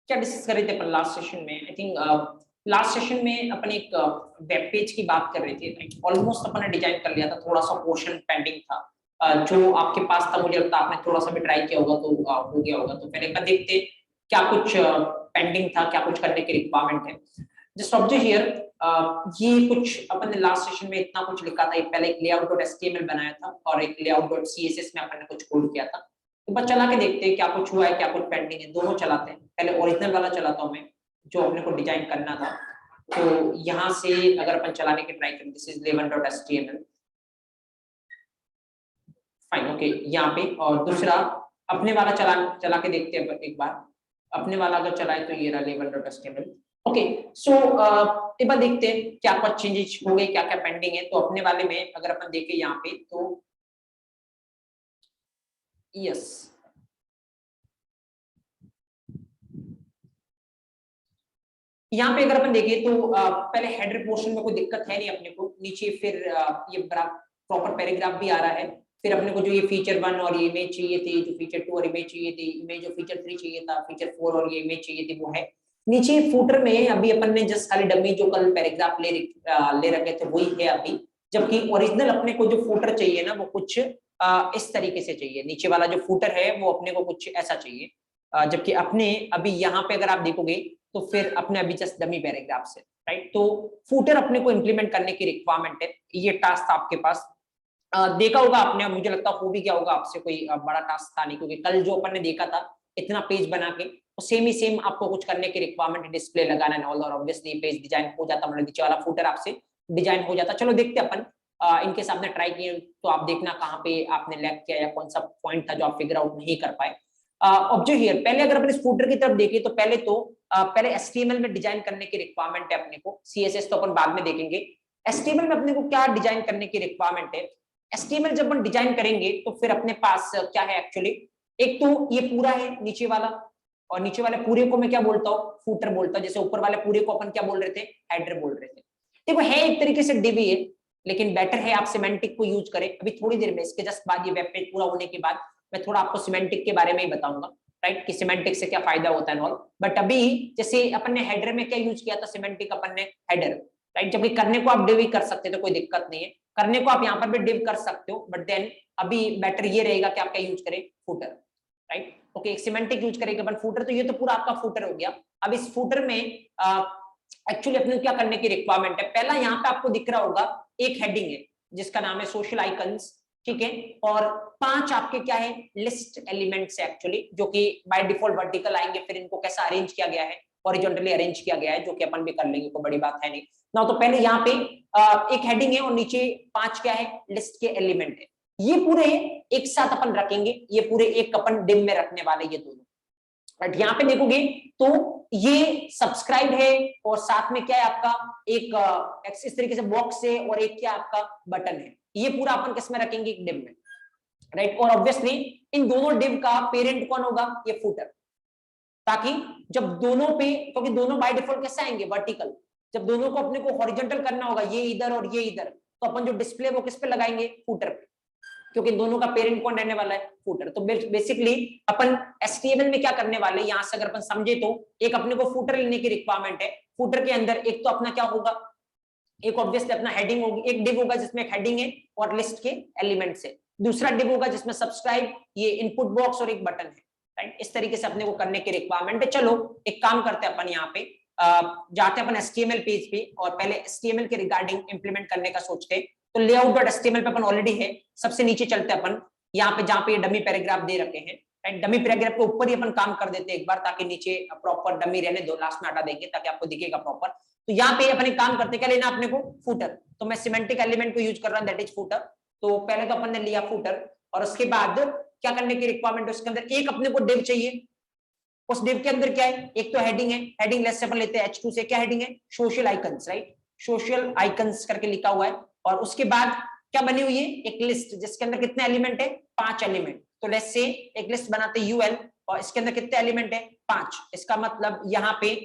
क्या डिस्कस कर रहे थे अपन लास्ट सेशन में? आई थिंक लास्ट सेशन में अपन एक वेब पेज की बात कर रहे थे। ऑलमोस्ट अपन ने डिजाइन कर लिया था, थोड़ा सा पोर्शन पेंडिंग था। जो आपके पास था, मुझे लगता है आपने थोड़ा सा भी ट्राई किया होगा तो हो गया होगा। तो पहले देखते क्या कुछ पेंडिंग था, क्या कुछ करने की रिक्वायरमेंट है। जस्ट ऑब्जर्व हियर, ये कुछ अपन ने लास्ट सेशन में इतना कुछ लिखा था। पहले एक layout.html बनाया था और एक layout.css में अपन ने कुछ कोड किया था। तो बस चला के देखते हैं क्या कुछ हुआ है, क्या कुछ पेंडिंग है। दोनों चलाते हैं। पहले ओरिजिनल वाला चलाता हूं मैं, जो अपने को डिजाइन करना था। तो यहाँ से अगर अपन चलाने की ट्राई करें, this is 11.html fine, okay यहाँ पे। और दूसरा अपने वाला चला के देखते हैं एक बार। अपने वाला अगर चलाए तो ये रहा 11.html। ओके, सो एक बार देखते हैं क्या कुछ चेंजेस हो गए, क्या क्या पेंडिंग है। तो अपने वाले में अगर अपन देखें यहाँ पे तो यस, यहाँ पे अगर अपन देखें तो पहले हेडर पोर्शन में कोई दिक्कत है नहीं अपने को। नीचे फिर ये प्रॉपर पैराग्राफ भी आ रहा है। फिर अपने को जो ये फीचर 1 और ये इमेज चाहिए थी, जो फीचर 2 और इमेज चाहिए थी, इमेज जो फीचर 3 चाहिए था, फीचर 4 और ये इमेज चाहिए थी, वो है नीचे। फूटर में अभी अपन ने जस्ट खाली डमी जो कल पैराग्राफ ले रखे थे वही है अभी। जबकि ओरिजिनल अपने को जो फूटर चाहिए ना, वो कुछ इस तरीके से चाहिए। नीचे वाला जो फूटर है वो अपने को कुछ ऐसा चाहिए। जबकि अपने अभी यहाँ पे अगर आप देखोगे तो फिर अपने अभी जस्ट डमी पैराग्राफ से, राइट। तो फूटर अपने को इंप्लीमेंट करने की रिक्वायरमेंट है। ये टास्क था आपके पास, देखा होगा आपने। मुझे लगता हो भी क्या होगा आपसे, कोई बड़ा टास्क था नहीं, क्योंकि कल जो अपन ने देखा था इतना पेज बना के, तो सेम ही सेम आपको कुछ करने की रिक्वायरमेंट है, डिस्प्ले लगाना है और ऑब्वियसली पेज डिजाइन हो जाता, मतलब नीचे वाला फूटर आपसे डिजाइन हो जाता। चलो देखते अपन। इनके सामने ट्राई किए तो आप देखना कहाँ पे आपने लैग किया या कौन सा पॉइंट था जो आप फिगर आउट नहीं कर पाए। ऑब्जेक्ट हियर, पहले अगर अपन इस फूटर की तरफ देखें तो पहले HTML में डिजाइन करने की रिक्वायरमेंट है अपने को। CSS तो अपन बाद में देखेंगे। HTML में अपने को क्या डिजाइन करने की रिक्वायरमेंट है। HTML जब अपन डिजाइन करेंगे तो फिर अपने पास क्या है एक्चुअली, एक तो ये पूरा है नीचे वाला, और नीचे वाले पूरे को मैं क्या बोलता हूँ, फूटर बोलता हूँ। जैसे ऊपर वाले पूरे को अपन क्या बोल रहे थे, हेडर बोल रहे थे। देखो है एक तरीके से डिव ही है, लेकिन बेटर है आप सिमेंटिक को यूज करें। अभी थोड़ी देर में इसके जस्ट बाद ये वेब पेज पूरा होने के बाद मैं थोड़ा आपको सिमेंटिक के बारे में ही बताऊंगा, राइट, कि सिमेंटिक से क्या फायदा होता है ऑल। बट अभी जैसे अपन ने हेडर में क्या यूज किया था, सिमेंटिक अपन ने हेडर, राइट। जबकि करने को आप डिव ही कर सकते थे, कोई दिक्कत नहीं है। करने को आप यहाँ पर भी डिव कर सकते हो, बट देन अभी बेटर ये रहेगा कि आप क्या यूज करें, फूटर, राइट। ओके, एक सिमेंटिक यूज करेंगे अपन फूटर। तो ये तो पूरा आपका फूटर हो गया। अब इस फूटर में एक्चुअली अपने क्या करने की रिक्वायरमेंट है। पहला यहाँ पे आपको दिख रहा होगा एक हेडिंग है जिसका नाम है सोशल आइकन्स, ठीक है। और 5 आपके क्या है, लिस्ट एलिमेंट्स है एक्चुअली, जो कि बाय डिफॉल्ट वर्टिकल आएंगे। फिर इनको कैसा अरेंज किया गया है, हॉरिजॉन्टली अरेंज किया गया है, जो कि अपन भी कर लेंगे, कोई बड़ी बात है नहीं ना। तो पहले यहाँ पे एक हेडिंग है और नीचे 5 क्या है, लिस्ट के एलिमेंट है। ये पूरे एक साथ अपन रखेंगे, ये पूरे एक अपन डिव में रखने वाले ये दोनों। बट यहाँ पे देखोगे तो ये सब्सक्राइब है और साथ में क्या है आपका एक इस तरीके से बॉक्स है और एक क्या आपका बटन है। ये पूरा अपन किस में रखेंगे, एक डिव में, राइट। और ऑब्वियसली इन दोनों डिव का पेरेंट कौन होगा, ये फूटर। ताकि जब दोनों पे, क्योंकि दोनों बाय डिफॉल्ट कैसे आएंगे, वर्टिकल। जब दोनों को अपने को हॉरिजॉन्टल करना होगा, ये इधर और ये इधर, तो अपन जो डिस्प्ले वो किस पे लगाएंगे, फूटर पे, क्योंकि दोनों का पेरेंट कौन रहने वाला है, फूटर। तो बेसिकली अपन HTML में क्या करने वाले, यहां से अगर अपन समझे तो एक अपने को फूटर लेने की रिक्वायरमेंट है। फूटर के अंदर एक तो अपना क्या होगा, एक ऑब्वियसली अपना हेडिंग होगी, एक डिव होगा जिसमें एक हेडिंग है और लिस्ट के एलिमेंट्स है। दूसरा डिव होगा जिसमें सब्सक्राइब, ये इनपुट बॉक्स और एक बटन है, राइट। इस तरीके से अपने को करने की रिक्वायरमेंट है। चलो एक काम करते हैं अपन, यहाँ पे जाते हैं अपन HTML पेज पे और पहले HTML के रिगार्डिंग इंप्लीमेंट करने का सोचते हैं। तो layout.html पे अपन ऑलरेडी है। सबसे नीचे चलते हैं अपन, यहाँ पे जहाँ पे डमी पैराग्राफ दे रखे हैं, राइट। डमी पैराग्राफ के ऊपर ही अपन काम कर देते हैं एक बार, ताकि नीचे प्रॉपर डमी रहने दो, लास्ट में हटा देंगे ताकि आपको दिखेगा प्रॉपर। तो यहाँ पे अपन काम करते, क्या लेना अपने को, फूटर। तो मैं सिमेंटिक एलिमेंट को यूज कर रहा हूँ, दैट इज फूटर। तो पहले तो अपन ने लिया फूटर, और उसके बाद क्या करने की रिक्वायरमेंट है, उसके अंदर एक अपने को डिव चाहिए। उस डिव के अंदर क्या है, एक तो हेडिंग है, हेडिंग लेस से अपन लेते हैं H2 से, क्या हेडिंग है, social icons, right. Social icons करके लिखा हुआ है। और उसके बाद क्या बनी हुई है, एक लिस्ट जिसके अंदर कितने एलिमेंट है, 5 एलिमेंट। तो लेट्स से एक लिस्ट बनाते हैं UL, और इसके अंदर कितने एलिमेंट है, 5। इसका मतलब यहाँ पे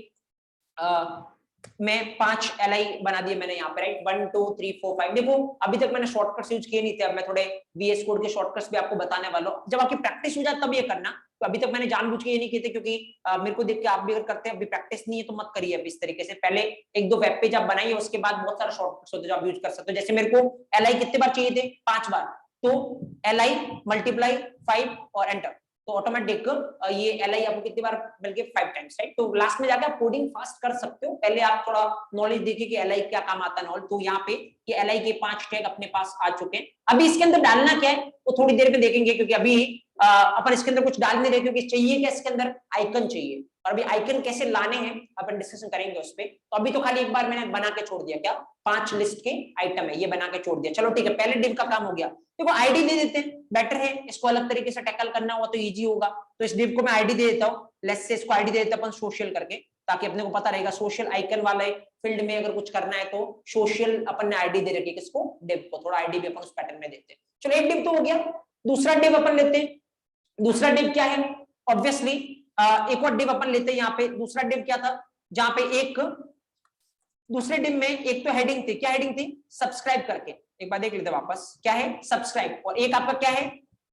मैं 5 LI बना दिए मैंने यहाँ पे, राइट। 1 2 3 4 5। देखो अभी तक मैंने शॉर्टकट्स यूज किए नहीं थे, अब मैं थोड़े VS कोड के शॉर्टकट्स भी आपको बताने वाला हूँ। जब आपकी प्रैक्टिस हो जाए तब ये करना, तो अभी तक मैंने जानबूझ के ये नहीं किए थे, क्योंकि मेरे को देख के आप भी अगर करते हैं, अभी प्रैक्टिस नहीं है तो मत करिए अभी इस तरीके से। पहले एक दो वेब पेज आप बनाइए, उसके बाद बहुत सारा शॉर्टकट्स होते हैं जो आप यूज कर सकते हो। जैसे मेरे को LI कितने बार चाहिए थे, 5 बार, तो LI मल्टीप्लाई 5 और एंटर, तो ऑटोमेटिक ये LI आपको कितनी बार मिल गए, 5 टाइम्स, राइट। तो लास्ट में जाकर आप कोडिंग फास्ट कर सकते हो। पहले आप थोड़ा नॉलेज देखिए कि LI क्या काम आता है। तो यहाँ पे ये LI के 5 टैग अपने पास आ चुके हैं। अभी इसके अंदर डालना क्या है वो थोड़ी देर में देखेंगे, क्योंकि अभी अपन इसके अंदर कुछ डाल नहीं रहे, क्योंकि चाहिए क्या इसके अंदर, आइकन चाहिए, और अभी आइकन कैसे लाने हैं अपन डिस्कशन करेंगे उस पे। तो अभी तो खाली एक बार मैंने बना के छोड़ दिया, क्या 5 लिस्ट के आइटम है ये बना के छोड़ दिया। चलो ठीक है, पहले डिव का काम हो गया। देखो आईडी दे देते हैं, बेटर है, इसको अलग तरीके से टैकल करना हुआ तो इजी होगा। तो इस डिव को मैं आईडी दे देता हूँ, लेट्स से इसको आईडी दे देते हैं अपन सोशल करके, ताकि अपने को पता रहेगा सोशल आइकन वाले फील्ड में अगर कुछ करना है तो सोशल अपन ने आईडी दे रखी है किसको, डिव को। थोड़ा आईडी भी अपन उस पैटर्न में देते हैं। चलो एक डिव तो हो गया, दूसरा डिव अपन लेते हैं। दूसरा डिव क्या है, ऑब्वियसली एक और डिव अपन लेते हैं। यहाँ पे दूसरा डिव क्या था, जहां पे एक दूसरे डिव में एक तो हेडिंग थी, क्या हेडिंग थी, सब्सक्राइब करके, एक बार देख लेते हैं वापस, क्या है, सब्सक्राइब, और एक आपका क्या है,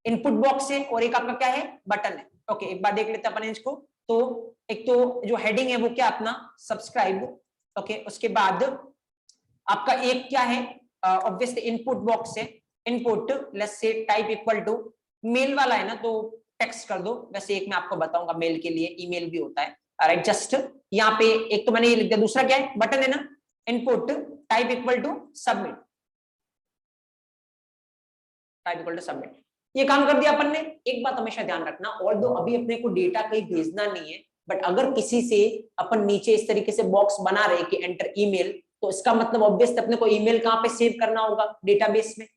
इनपुट बॉक्स है, और एक आपका क्या है, बटन है। ओके, एक बार देख लेते हैं अपन इसको। तो एक तो जो हेडिंग है वो क्या अपना सब्सक्राइब, ओके, उसके बाद आपका एक क्या है, ऑब्वियसली इनपुट बॉक्स है, input let's say type equal to, mail वाला है ना तो टेक्स्ट कर दो। वैसे एक मैं आपको बताऊंगा मेल के लिए ईमेल भी होता है, राइट। जस्ट यहाँ पे एक तो मैंने ये लिख दिया, दूसरा क्या है, बटन है ना, input type equal to submit, type equal to submit, ये काम कर दिया अपन ने। एक बात हमेशा ध्यान रखना, और दो अभी अपने को डेटा कहीं भेजना नहीं है, बट अगर किसी से अपन नीचे इस तरीके से बॉक्स बना रहे कि एंटर ईमेल, तो इसका मतलब ऑब्वियसली अपने को ईमेल कहाँ पे सेव करना होगा, डेटाबेस में,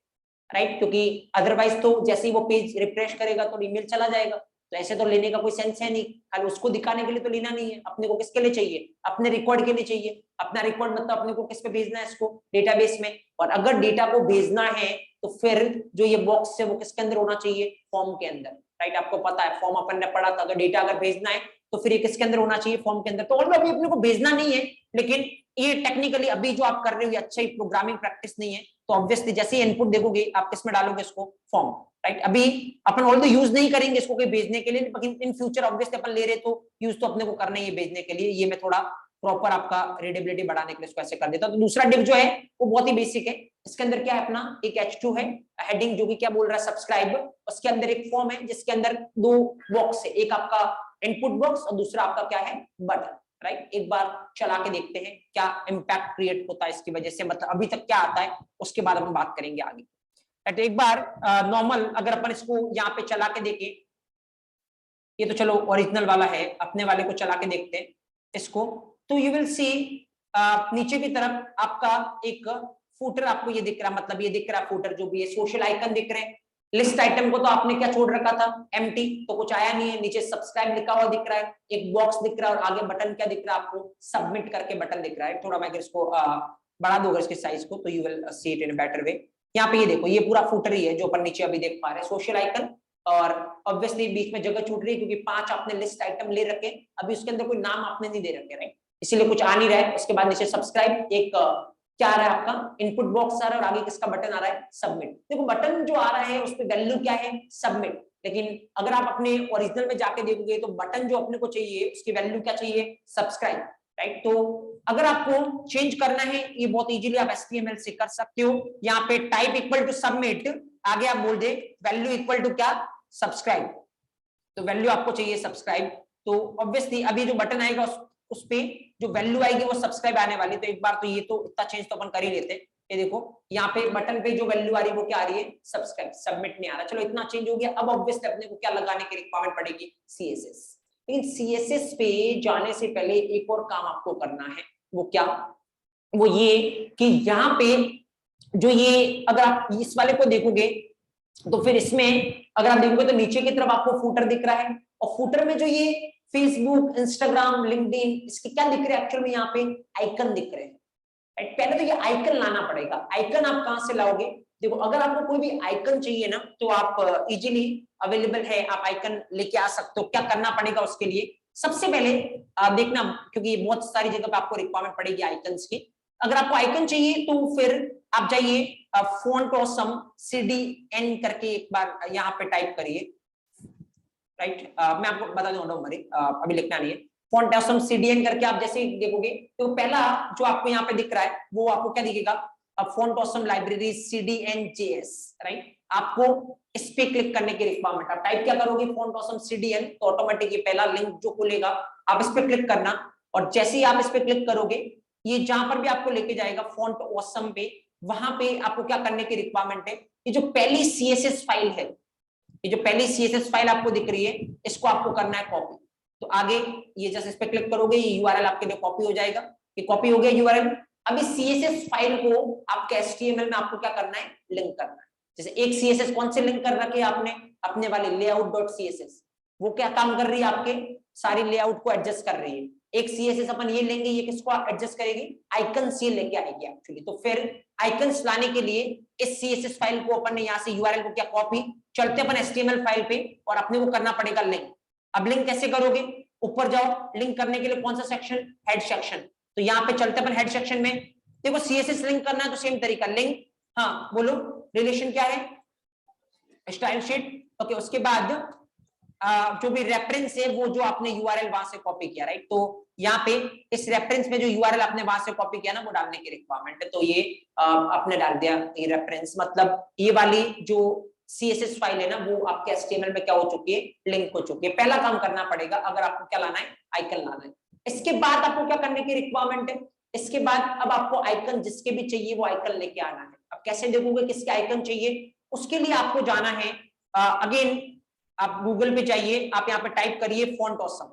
राइट। क्योंकि अदरवाइज तो जैसे ही वो पेज रिफ्रेश करेगा तो ईमेल चला जाएगा, तो ऐसे तो लेने का कोई सेंस है नहीं। खाली उसको दिखाने के लिए तो लेना नहीं है, अपने को किसके लिए चाहिए, अपने रिकॉर्ड के लिए चाहिए। अपना रिकॉर्ड मतलब अपने को किस पे भेजना है, इसको डेटाबेस में। और अगर डेटा को भेजना है तो फिर जो ये बॉक्स है वो किसके अंदर होना चाहिए, फॉर्म के अंदर, राइट। आपको पता है फॉर्म अपन ने पढ़ा था, तो डेटा अगर भेजना है तो फिर ये किसके अंदर होना चाहिए, फॉर्म के अंदर। तो अभी अपने को भेजना नहीं है, लेकिन ये टेक्निकली अभी जो आप कर रहे हो ये अच्छा ही प्रोग्रामिंग प्रैक्टिस नहीं है, तो ऑब्वियसली जैसे ही इनपुट देखोगे आप किस में डालोगे इसको, फॉर्म, राइट। अभी अपन ऑल्दो यूज नहीं करेंगे इसको कोई भेजने के लिए, लेकिन इन फ्यूचर ऑब्वियसली अपन ले रहे तो यूज तो अपने को करना ही है भेजने के लिए। ये मैं थोड़ा प्रॉपर आपका रीडेबिलिटी बढ़ाने के लिए इसको ऐसे कर देता हूं। तो दूसरा डिव जो है वो बहुत ही बेसिक है। इसके अंदर क्या है अपना, एक H2 है हेडिंग, जो कि क्या बोल रहा है, सब्सक्राइब। उसके अंदर एक फॉर्म है जिसके अंदर दो बॉक्स है, एक आपका इनपुट बॉक्स और दूसरा आपका क्या है, बटन, राइट। एक बार चला के देखते हैं क्या इंपैक्ट क्रिएट होता है इसकी वजह से, मतलब अभी तक क्या आता है, उसके बाद हम बात करेंगे आगे। राइट, एक बार नॉर्मल अगर अपन इसको यहाँ पे चला के देखें, ये तो चलो ओरिजिनल वाला है, अपने वाले को चला के देखते हैं इसको, तो यू विल सी नीचे की तरफ आपका एक फूटर आपको ये दिख रहा, मतलब ये दिख रहा फूटर, जो भी है सोशल आइकन दिख रहे हैं। लिस्ट आइटम को तो आपने क्या छोड़ रखा था, एम्प्टी, तो कुछ आया नहीं है। नीचे सब्सक्राइब लिखा हुआ दिख रहा है, एक बॉक्स दिख रहा है, और आगे बटन क्या दिख रहा है आपको, सबमिट करके बटन दिख रहा है। थोड़ा मैं इसको बढ़ा दूंगा इसके साइज को, तो you will see it in better way. यहाँ पे ये देखो, ये पूरा फूटर ही है जो अपन नीचे अभी देख पा रहे हैं, सोशल आइकन, और ऑब्वियसली बीच में जगह छूट रही है क्योंकि 5 आपने लिस्ट आइटम ले रखे, अभी उसके अंदर कोई नाम आपने नहीं दे रखे, राइट, इसीलिए कुछ आ नहीं रहा है। उसके बाद नीचे सब्सक्राइब, एक क्या आ रहा है आपका, इनपुट बॉक्स आ रहा है, और आगे किसका बटन आ रहा है, सबमिट। देखो बटन जो आ रहा है उस पर वैल्यू क्या है, सबमिट, लेकिन अगर आप अपने ओरिजिनल में जाके देखोगे तो बटन जो अपने को चाहिए उसकी वैल्यू क्या चाहिए, सब्सक्राइब, राइट। तो अगर आपको चेंज करना है ये बहुत इजीली आप HTML से कर सकते हो। यहाँ पे टाइप इक्वल टू सबमिट, आगे आप बोल दे वैल्यू इक्वल टू क्या, सब्सक्राइब, तो वैल्यू आपको चाहिए सब्सक्राइब। तो ऑब्वियसली अभी जो बटन आएगा उस पे जो वैल्यू आएगी वो सब्सक्राइब आने वाली। तो एक बार तो ये तो इतना चेंज तो अपन कर ही लेते हैं। ये देखो यहाँ पे बटन पे जो वैल्यू आ रही है वो क्या आ रही है, सब्सक्राइब, सबमिट नहीं आ रहा। चलो इतना चेंज हो गया। अब ऑब्वियसली अपने को क्या लगाने की रिक्वायरमेंट पड़ेगी, CSS। लेकिन CSS पे जाने से पहले एक और काम आपको करना है, वो क्या, वो ये कि यहाँ पे जो ये अगर आप इस वाले को देखोगे तो फिर इसमें अगर आप देखोगे तो नीचे की तरफ आपको फूटर दिख रहा है, और फूटर में जो ये फेसबुक, इंस्टाग्राम, लिंक्डइन, इसके क्या दिख रहे हैं एक्चुअल में, यहाँ पे आइकन दिख रहे हैं, राइट। पहले तो ये आइकन लाना पड़ेगा। आइकन आप कहां से लाओगे, देखो अगर आपको कोई भी आइकन चाहिए ना तो आप इजीली अवेलेबल है, आप आइकन लेके आ सकते हो। क्या करना पड़ेगा उसके लिए, सबसे पहले देखना, क्योंकि बहुत सारी जगह पे आपको रिक्वायरमेंट पड़ेगी आइकन्स की। अगर आपको आइकन चाहिए तो फिर आप जाइए फॉन्ट ऑसम CDN करके एक बार यहाँ पे टाइप करिए, राइट। मैं आपको बता दूं, डोंट वरी, अभी लिखना नहीं है। फॉन्ट ऑसम CDN करके आप जैसे ही देखोगे तो पहला जो आपको यहाँ पे दिख रहा है वो आपको क्या दिखेगा, अब font awesome library CDN.js, right. आपको इस पे क्लिक करने की रिक्वायरमेंट, आप टाइप क्या करोगे, फॉन्ट ऑसम CDN, तो ऑटोमेटिक ये पहला लिंक जो खुलेगा आप इस पे क्लिक करना, और जैसे ही आप इस पे क्लिक करोगे ये जहां पर भी आपको लेके जाएगा फॉन्ट ऑसम पे, वहां पे आपको क्या करने की रिक्वायरमेंट है, ये जो पहली CSS फाइल है, ये जो पहली CSS फाइल आपको दिख रही है, इसको आपको करना है कॉपी। तो आगे ये जैसे इस पे क्लिक करोगे ये URL आपके लिए कॉपी हो जाएगा, ये कॉपी हो गया URL। अब इस CSS फाइल को आपके HTML में आपको क्या करना है, लिंक करना है। जैसे एक CSS कौन से लिंक कर रखी है आपने, अपने वाले layout.css, वो क्या काम कर रही है, आपके सारी लेआउट को एडजस्ट कर रही है। एक CSS अपन ये लेंगे, ये किसको एडजस्ट करेगी, आइकन्स ये लेके आएगी एक्चुअली। तो फिर आइकन्स लाने के लिए इस CSS फाइल को अपन ने यहाँ से URL को क्या कॉपी, चलते अपन HTML फाइल पे और अपने को करना पड़ेगा लिंक। अब लिंक कैसे करोगे, ऊपर जाओ, लिंक करने के लिए कौन सा सेक्शन, हेड सेक्शन। तो यहाँ पे चलते अपन हेड सेक्शन में, देखो CSS लिंक करना है तो सेम तरीका लिंक, हाँ बोलो रिलेशन क्या है, स्टाइल शीट। ओके, उसके बाद जो भी रेफरेंस है वो जो आपने URL वहां से कॉपी किया, राइट। तो यहाँ पे इस रेफरेंस में जो URL आपने वहां से कॉपी किया ना वो डालने की रिक्वायरमेंट है। तो ये आपने डाल दिया ये रेफरेंस, मतलब ये वाली जो CSS फाइल है ना वो आपके HTML में क्या हो चुकी है, लिंक हो चुकी है। पहला काम करना पड़ेगा अगर आपको क्या लाना है, आइकन लाना है। इसके बाद आपको क्या करने की रिक्वायरमेंट है, इसके बाद अब आपको आइकन जिसके भी चाहिए वो आइकन लेके आना है। अब कैसे देखोगे किसके आइकन चाहिए, उसके लिए आपको जाना है, अगेन आप गूगल पे जाइए, आप यहाँ पे टाइप करिए फॉन्ट ऑसम,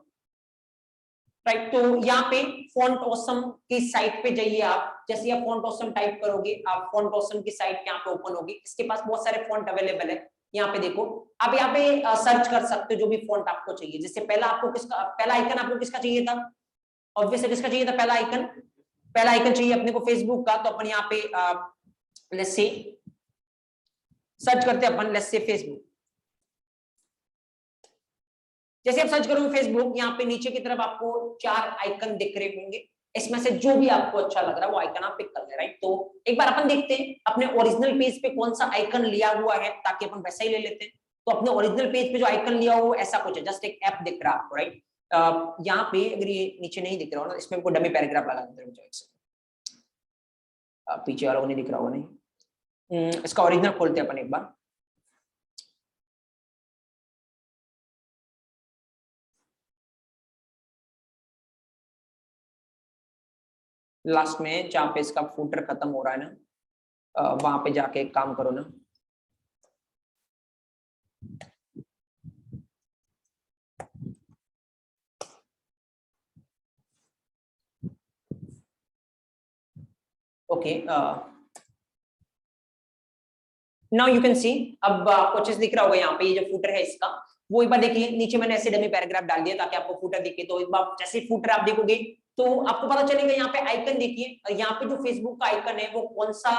राइट। तो यहाँ पे फॉन्ट ऑसम की साइट पे जाइए आप, जैसे आप फॉन्ट ऑसम टाइप करोगे आप फॉन्ट ऑसम की साइट यहाँ पे ओपन होगी। इसके पास बहुत सारे फॉन्ट अवेलेबल है, यहाँ पे देखो आप यहाँ पे सर्च कर सकते हो जो भी फॉन्ट आपको चाहिए। जैसे पहला आपको किसका, पहला आइकन आपको किसका चाहिए था, ऑब्वियसली किसका चाहिए था पहला आइकन, पहला आइकन चाहिए अपने को फेसबुक का। तो अपन यहाँ पे लेट्स से सर्च करते हैं अपन, लेट्स से फेसबुक। जैसे आप सर्च करोगे फेसबुक, यहाँ पे नीचे की तरफ आपको 4 आइकन दिख रहे होंगे, इसमें से जो भी आपको अच्छा लग रहा है वो आइकन आप पिक कर ले, राइट। तो एक बार अपन देखते हैं अपने ओरिजिनल पेज पे कौन सा आइकन लिया हुआ है, ताकि अपन वैसा ही ले लेते हैं। तो अपने ओरिजिनल पेज पे जो आइकन लिया हुआ है ऐसा कुछ है, जस्ट एक ऐप दिख रहा है आपको, राइट। यहाँ पे अगर ये नीचे नहीं दिख रहा हो ना, इसमें कोई डमी पैराग्राफ लगा देते हैं, पीछे वालों को नहीं दिख रहा होगा, नहीं। इसका ओरिजिनल खोलते हैं अपन एक बार। लास्ट में जहाँ पे इसका फूटर खत्म हो रहा है ना, वहां पे जाके एक काम करो ना, okay. Now you can see, अब आपको अच्छे से दिख रहा होगा यहाँ पे ये जो फूटर है इसका, वो एक बार देखिए नीचे मैंने ऐसे डमी पैराग्राफ डाल दिया ताकि आपको फूटर दिखे। तो एक बार जैसे फूटर आप देखोगे तो आपको पता चलेगा, यहाँ पे आइकन देखिए, यहाँ पे जो फेसबुक का आइकन है वो कौन सा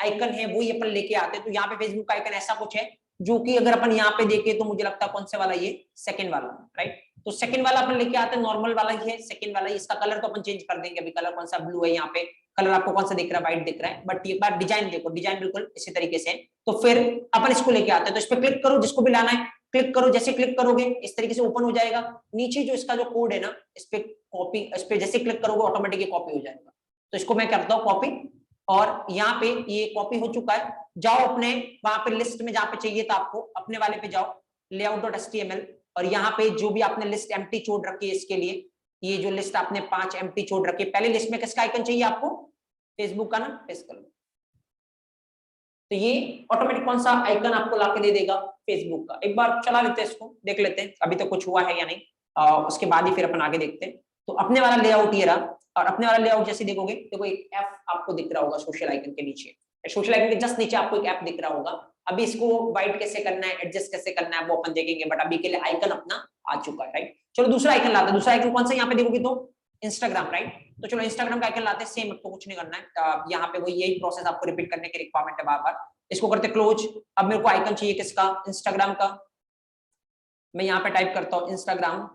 आइकन है वो ये अपन लेके आते हैं। तो यहाँ पे फेसबुक का आइकन ऐसा कुछ है जो कि अगर अपन यहाँ पे देखें तो मुझे लगता है कौन से वाला, ये सेकंड वाला, राइट। तो सेकंड वाला अपन लेके आते हैं, नॉर्मल वाला ही है सेकंड वाला। इसका कलर तो अपन चेंज कर देंगे, अभी कलर कौन सा ब्लू है, यहाँ पे कलर आपको कौन सा दिख रहा है, व्हाइट दिख रहा है। बट ये बात डिजाइन देखो, डिजाइन बिल्कुल इसी तरीके से है। तो फिर अपन इसको लेके आते हैं, तो इस पर क्लिक करो, जिसको भी लाना है क्लिक करो। जैसे क्लिक करोगे इस तरीके से ओपन हो जाएगा। नीचे जो इसका जो कोड है ना, इस पे कॉपी, इस पे जैसे क्लिक करोगे ऑटोमेटिक कॉपी हो जाएगा। तो इसको मैं करता हूँ कॉपी, और यहाँ पे ये कॉपी हो चुका है। जाओ अपने वहां पे लिस्ट में जहां पे चाहिए था आपको, अपने वाले पे जाओ, layout.html, और यहाँ पे जो भी आपने लिस्ट एम्प्टी छोड़ रखी है इसके लिए, ये जो लिस्ट आपने 5 एम्प्टी छोड़ रखी है, पहले लिस्ट में किसका आइकन चाहिए आपको, फेसबुक का ना, पेस्ट कर लो। तो ये ऑटोमेटिक कौन सा आइकन आपको लाके दे देगा, फेसबुक का। एक बार चला लेते हैं इसको, देख लेते हैं अभी तक कुछ हुआ है या नहीं, उसके बाद ही फिर अपन आगे देखते हैं। तो अपने वाला लेआउट ये रहा, और अपने वाला लेआउट जैसे देखोगे देखो एक एफ आपको दिख रहा होगा सोशल आइकन के नीचे, सोशल आइकन के जस्ट नीचे आपको एक ऐप दिख रहा होगा। अभी इसको व्हाइट कैसे करना है, एडजस्ट कैसे करना है वो अपन देखेंगे, बट अभी के लिए आइकन अपना आ चुका है, राइट। चलो दूसरा आइकन लाते हैं। दूसरा आइकन कौन सा, यहाँ पे देखोगे तो इंस्टाग्राम, राइट। तो चलो इंस्टाग्राम का आइकन लाते हैं, सेम, आपको कुछ नहीं करना है, यहाँ पे वही यही प्रोसेस आपको रिपीट करने की रिक्वायरमेंट है बार बार। इसको करते क्लोज। अब मेरे को आइकन चाहिए किसका, इंस्टाग्राम का। मैं यहाँ पे टाइप करता हूँ इंस्टाग्राम,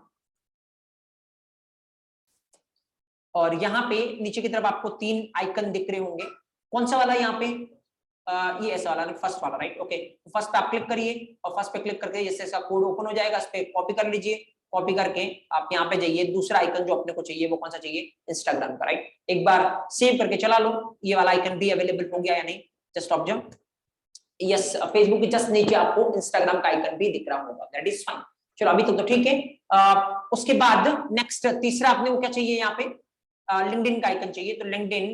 और यहाँ पे नीचे की तरफ आपको 3 आइकन दिख रहे होंगे, कौन सा वाला यहाँ पे, ये ऐसा वाला फर्स्ट वाला, राइट। ओके, फर्स्ट पे आप क्लिक करिए और फर्स्ट पे क्लिक करके जैसे इसका कोड ओपन हो जाएगा, इस पे कॉपी कर लीजिए। कॉपी करके आप यहाँ पे जाइए, दूसरा आइकन जो अपने को चाहिए वो कौन सा चाहिए, इंस्टाग्राम का, राइट। एक बार सेव करके चला लो, ये वाला आइकन भी अवेलेबल हो गया या नहीं, जस्ट ऑब्जर्व। यस, फेसबुक के जस्ट नीचे आपको इंस्टाग्राम का आइकन भी दिख रहा होगा, दैट इज फाइन। चलो अभी तो ठीक है। उसके बाद नेक्स्ट तीसरा अपने को क्या चाहिए, यहाँ पे लिंक्डइन का आइकन चाहिए। तो लिंक्डइन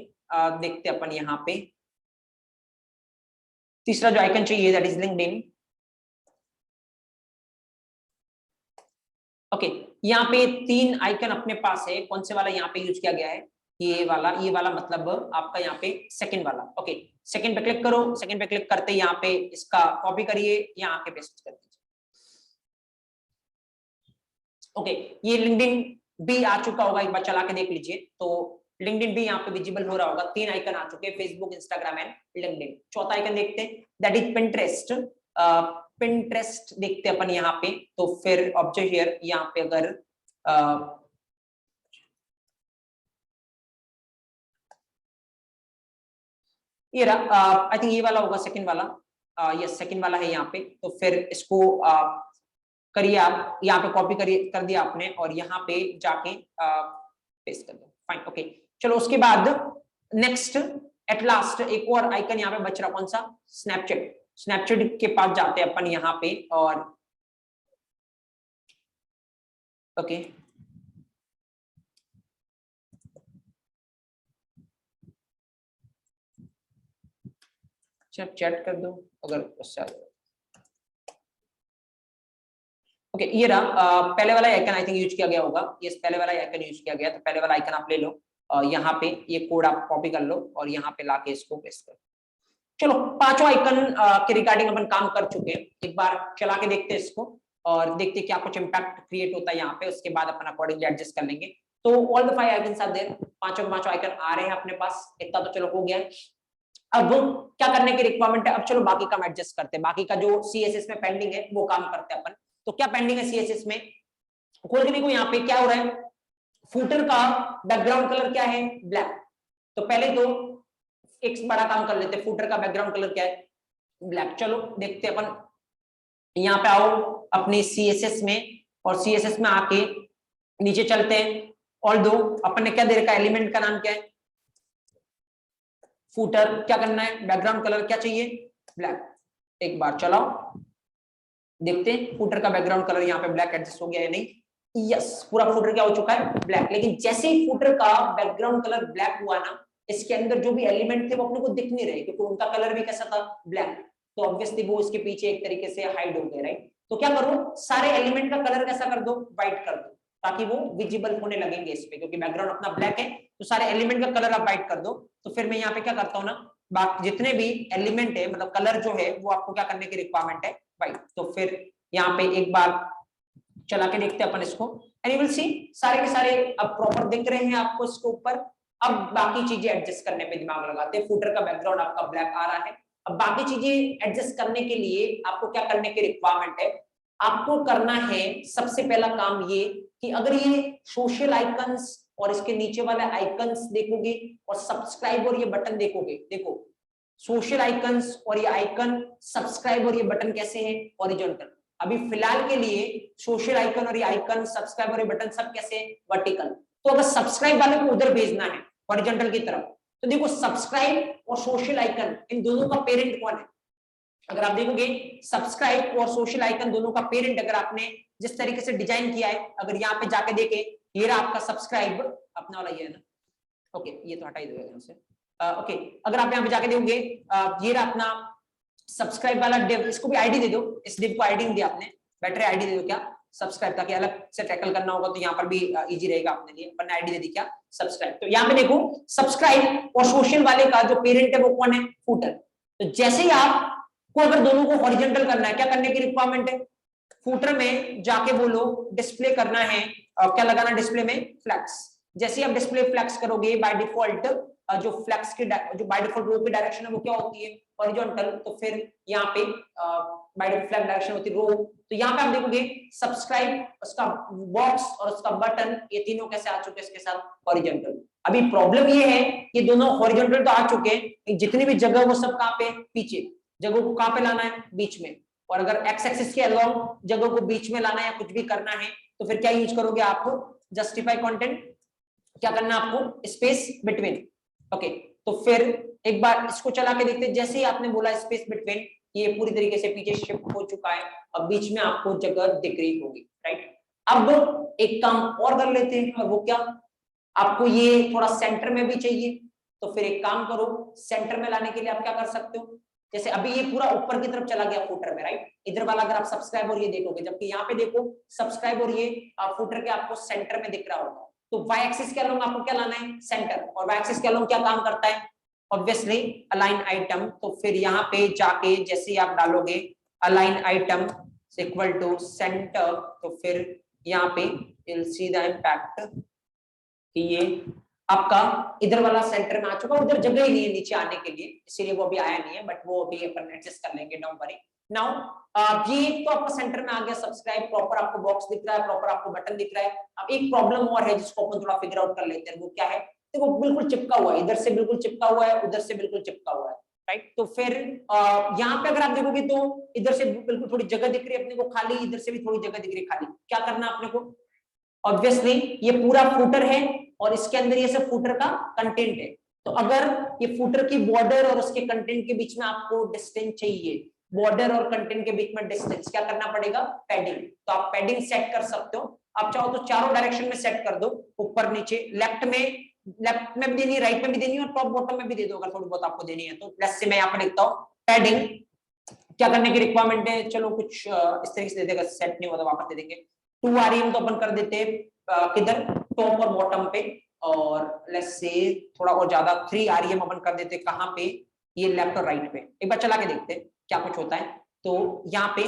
देखते अपन यहाँ पे, तीसरा जो आइकन चाहिए दैट इज लिंक्डइन। ओके, यहाँ पे 3 आइकन अपने पास है, कौन से वाला यहाँ पे यूज किया गया है, ये वाला मतलब आपका यहाँ पे सेकंड वाला। ओके, सेकंड पे क्लिक करो, सेकंड पे क्लिक करते यहाँ पे इसका कॉपी करिए, यहाँ आके पेस्ट कर दीजिए। ओके, ये लिंक्डइन भी आ चुका होगा, एक बार चला के देख लीजिए। तो लिंक्डइन भी यहाँ पे विजिबल हो रहा होगा, 3 आइकन आ चुके हैं, फेसबुक, इंस्टाग्राम एंड लिंक्डइन। चौथा आइकन देखते हैं, दैट इज पिंटरेस्ट। पिंटरेस्ट देखते हैं अपन यहाँ पे। तो फिर ऑब्जर्व हियर, यहाँ पे अगर ये रहा, आई थिंक ये वाला होगा, सेकंड वाला, ये सेकंड वाला है यहाँ पे। तो फिर इसको करिए आप, यहाँ पे कॉपी करिए, कर दिया आपने, और यहाँ पे जाके पेस्ट कर दो, फाइन। ओके, चलो उसके बाद नेक्स्ट एट लास्ट एक और आइकन यहाँ पे बच रहा, कौन सा, स्नैपचैट। स्नैपचैट के पास जाते हैं अपन यहाँ पे, और ओके चैट कर दो अगर उससे। ओके, ये रहा, पहले वाला आइकन आई थिंक यूज किया गया होगा, ये पहले वाला आइकन यूज किया गया, तो पहले वाला आइकन आप ले लो, और यहाँ पे ये कोड आप कॉपी कर लो और यहाँ पे लाके इसको पेस्ट कर। चलो, 5 आइकन के रिगार्डिंग अपन काम कर चुके हैं। एक बार चला के देखते हैं इसको और देखते हैं क्या कुछ इंपैक्ट क्रिएट होता है यहाँ पे, उसके बाद अपन अकॉर्डिंगली एडजस्ट कर लेंगे। तो all the 5 icons are there, पांचों आइकन आ रहे हैं अपने पास, इतना तो चलो हो गया। अब क्या करने की रिक्वायरमेंट है, अब चलो बाकी काम एडजस्ट करते हैं, बाकी का जो सीएसएस में पेंडिंग है वो काम करते हैं अपन। तो क्या पेंडिंग है सीएसएस में, खोल के देखो यहाँ पे क्या हो रहा है, फूटर का बैकग्राउंड कलर क्या है, ब्लैक। तो पहले तो एक बड़ा काम कर लेते हैं, फूटर का बैकग्राउंड कलर क्या है, ब्लैक। चलो देखते हैं अपन, यहाँ पे आओ अपने सीएसएस में, और सीएसएस में आके नीचे चलते हैं। और दो अपन ने क्या दे रखा है, एलिमेंट का नाम क्या है, फूटर। क्या करना है, बैकग्राउंड कलर क्या चाहिए, ब्लैक। एक बार चलाओ देखते हैं फूटर का बैकग्राउंड कलर यहाँ पे ब्लैक एडजस्ट हो गया या नहीं। यस, पूरा फूटर क्या हो चुका है, ब्लैक। लेकिन जैसे ही फूटर का बैकग्राउंड कलर ब्लैक हुआ ना, इसके अंदर जो भी एलिमेंट थे वो अपने को दिख नहीं रहे, क्योंकि उनका कलर भी कैसा था, ब्लैक। तो ऑब्वियसली वो इसके पीछे एक तरीके से हाइड हो गए, राइट। तो क्या करो, सारे एलिमेंट का कलर कैसा कर दो, व्हाइट कर दो, ताकि वो विजिबल होने लगेंगे इस पे, क्योंकि बैकग्राउंड अपना ब्लैक है। तो सारे एलिमेंट का कलर आप व्हाइट कर दो। तो फिर मैं यहाँ पे क्या करता हूँ ना, जितने भी एलिमेंट है, मतलब कलर जो है वो आपको क्या करने की रिक्वायरमेंट है, व्हाइट। तो फिर यहाँ पे एक बार चला के देखते हैं अपन इसको, एंड यू विल सी सारे के सारे अब प्रॉपर दिख रहे हैं आपको इसके ऊपर। अब बाकी चीजें एडजस्ट करने पे दिमाग लगाते हैं, फूटर का बैकग्राउंड आपका ब्लैक आ रहा है। अब बाकी चीजें एडजस्ट करने के लिए आपको क्या करने की रिक्वायरमेंट है, आपको करना है सबसे पहला काम ये कि अगर ये सोशल आइकन्स और इसके नीचे वाले आइकन्स देखोगे और सब्सक्राइब और ये बटन देखोगे, देखो सोशल आइकन्स और ये आइकन, सब्सक्राइब और ये बटन कैसे हैं, हॉरिजॉन्टल। अभी फिलहाल के लिए सोशल आइकन और ये आइकन, सब्सक्राइब और ये बटन सब कैसे हैं, वर्टिकल। तो अगर सब्सक्राइब वाले को उधर भेजना है हॉरिजॉन्टल की तरफ, तो देखो सब्सक्राइब और सोशल आइकन इन दोनों का पेरेंट कौन है, अगर आप देखोगे सब्सक्राइब और सोशल आइकन दोनों का पेरेंट अगर आपने जिस तरीके से डिजाइन किया है, अगर यहाँ पे जाके देखे, ये रहा आपका सब्सक्राइब, अपना वाला ये है ना, ओके ये तो हटा ही देगा यहाँ से। ओके, अगर आप यहाँ पे जाके देखोगे, ये रहा अपना सब्सक्राइब वाला डिव, इसको भी आईडी दे दो, इस डिव को आईडी नहीं दिया आपने, बैटरी आईडी दे दो क्या, सब्सक्राइब, ताकि अलग से टैकल करना होगा तो यहाँ पर भी इजी रहेगा अपने लिए। अपन ने आईडी दे दी क्या, सब्सक्राइब। तो यहाँ पे देखो सब्सक्राइब और सोशल वाले का जो पेरेंट है वो कौन है, फूटर। तो जैसे ही आपको अगर दोनों को हॉरिजॉन्टल करना है, क्या करने की रिक्वायरमेंट है, फूटर में जाके बोलो डिस्प्ले करना है, क्या लगाना डिस्प्ले में, फ्लैक्स। जैसे ही आप डिस्प्ले फ्लैक्स करोगे बाय डिफॉल्ट जो फ्लैक्स की जो बाय डिफॉल्ट रो की डायरेक्शन है वो क्या होती है, हॉरिजॉन्टल। तो फिर यहाँ पे बाय डिफॉल्ट डायरेक्शन होती है रो। तो यहाँ पे आप देखोगे सब्सक्राइब, उसका बॉक्स और उसका बटन, ये तीनों कैसे आ चुके हैं इसके साथ, हॉरिजॉन्टल। अभी प्रॉब्लम ये है कि दोनों हॉरिजॉन्टल तो आ चुके हैं, जितनी भी जगह वो सब कहाँ पे, पीछे जगह को कहाँ पे लाना है, बीच में। और अगर एक्स एक्सिस के अलोंग जगह को बीच में लाना है या कुछ भी करना है तो फिर क्या यूज करोगे आपको, जस्टिफाई कंटेंट, क्या करना आपको, स्पेस बिटवीन। ओके, तो फिर एक बार इसको चला के देखते हैं। जैसे ही आपने बोला स्पेस बिटवीन, ये पूरी तरीके से पीछे शिफ्ट हो चुका है, अब बीच में आपको जगह दिख रही होगी, राइट। अब एक काम और कर लेते हैं, और वो क्या, आपको ये थोड़ा सेंटर में भी चाहिए, तो फिर एक काम करो, सेंटर में लाने के लिए आप क्या कर सकते हो, जैसे अभी ये पूरा ऊपर की तरफ चला गया फुटर में, राइट। इधर वाला अगर आप सब्सक्राइब और ये देखोगे, जबकि यहाँ पे देखो सब्सक्राइब और ये फुटर के आपको सेंटर में दिख रहा होगा। तो वाई एक्सिस के अलोंग आपको क्या लाना है, सेंटर। और वाई एक्सिस के अलोंग क्या काम करता है, ऑब्वियसली अलाइन आइटम। तो फिर यहाँ पे जाके जैसे ही आप डालोगे align item equal to centre, तो फिर यहाँ पे you'll see the impact कि ये आपका इधर वाला सेंटर में आ चुका है, उधर जगह ही नहीं है नीचे आने के लिए, इसीलिए वो अभी आया नहीं है, बट वो अभी अपन एडजस्ट कर लेंगे, डोंट वरी। नाउ ये तो आपका सेंटर में आ गया, सब्सक्राइब प्रॉपर आपको बॉक्स दिख रहा है, प्रॉपर आपको बटन दिख रहा है। अब एक प्रॉब्लम और है जिसको अपन थोड़ा फिगर आउट कर लेते हैं, वो क्या है, देखो बिल्कुल चिपका हुआ है, इधर से बिल्कुल चिपका हुआ है, उधर से बिल्कुल चिपका हुआ है, राइट। तो फिर यहाँ पे अगर आप देखोगे तो इधर से बिल्कुल थोड़ी जगह दिख रही है अपने को खाली, इधर से भी थोड़ी जगह दिख रही है खाली। क्या करना अपने को, ऑब्वियसली ये पूरा फुटर है और इसके अंदर ये सब फुटर का कंटेंट है। तो अगर ये फुटर की बॉर्डर और उसके कंटेंट के बीच में आपको डिस्टेंस चाहिए, बॉर्डर और कंटेंट के बीच में डिस्टेंस, क्या करना पड़ेगा, पैडिंग। तो आप पैडिंग सेट कर सकते हो, आप चाहो तो चारों डायरेक्शन में सेट कर दो, ऊपर नीचे, लेफ्ट में भी देनी है, राइट में भी देनी है, और टॉप बॉटम में भी दे दो अगर थोड़ी बहुत आपको देनी है तो। लेट्स से मैं यहाँ पर लिखता हूँ पैडिंग, क्या करने की रिक्वायरमेंट है, चलो कुछ इस तरीके से दे देगा, सेट नहीं होता वापस दे देंगे। 2 REM तो अपन कर देते हैं किधर, टॉप और बॉटम पे, और लेट्स से थोड़ा और ज्यादा 3 REM अपन कर देते हैं कहां पे, ये लेफ्ट और राइट पे। एक बार चला के देखते हैं क्या कुछ होता है। तो यहाँ पे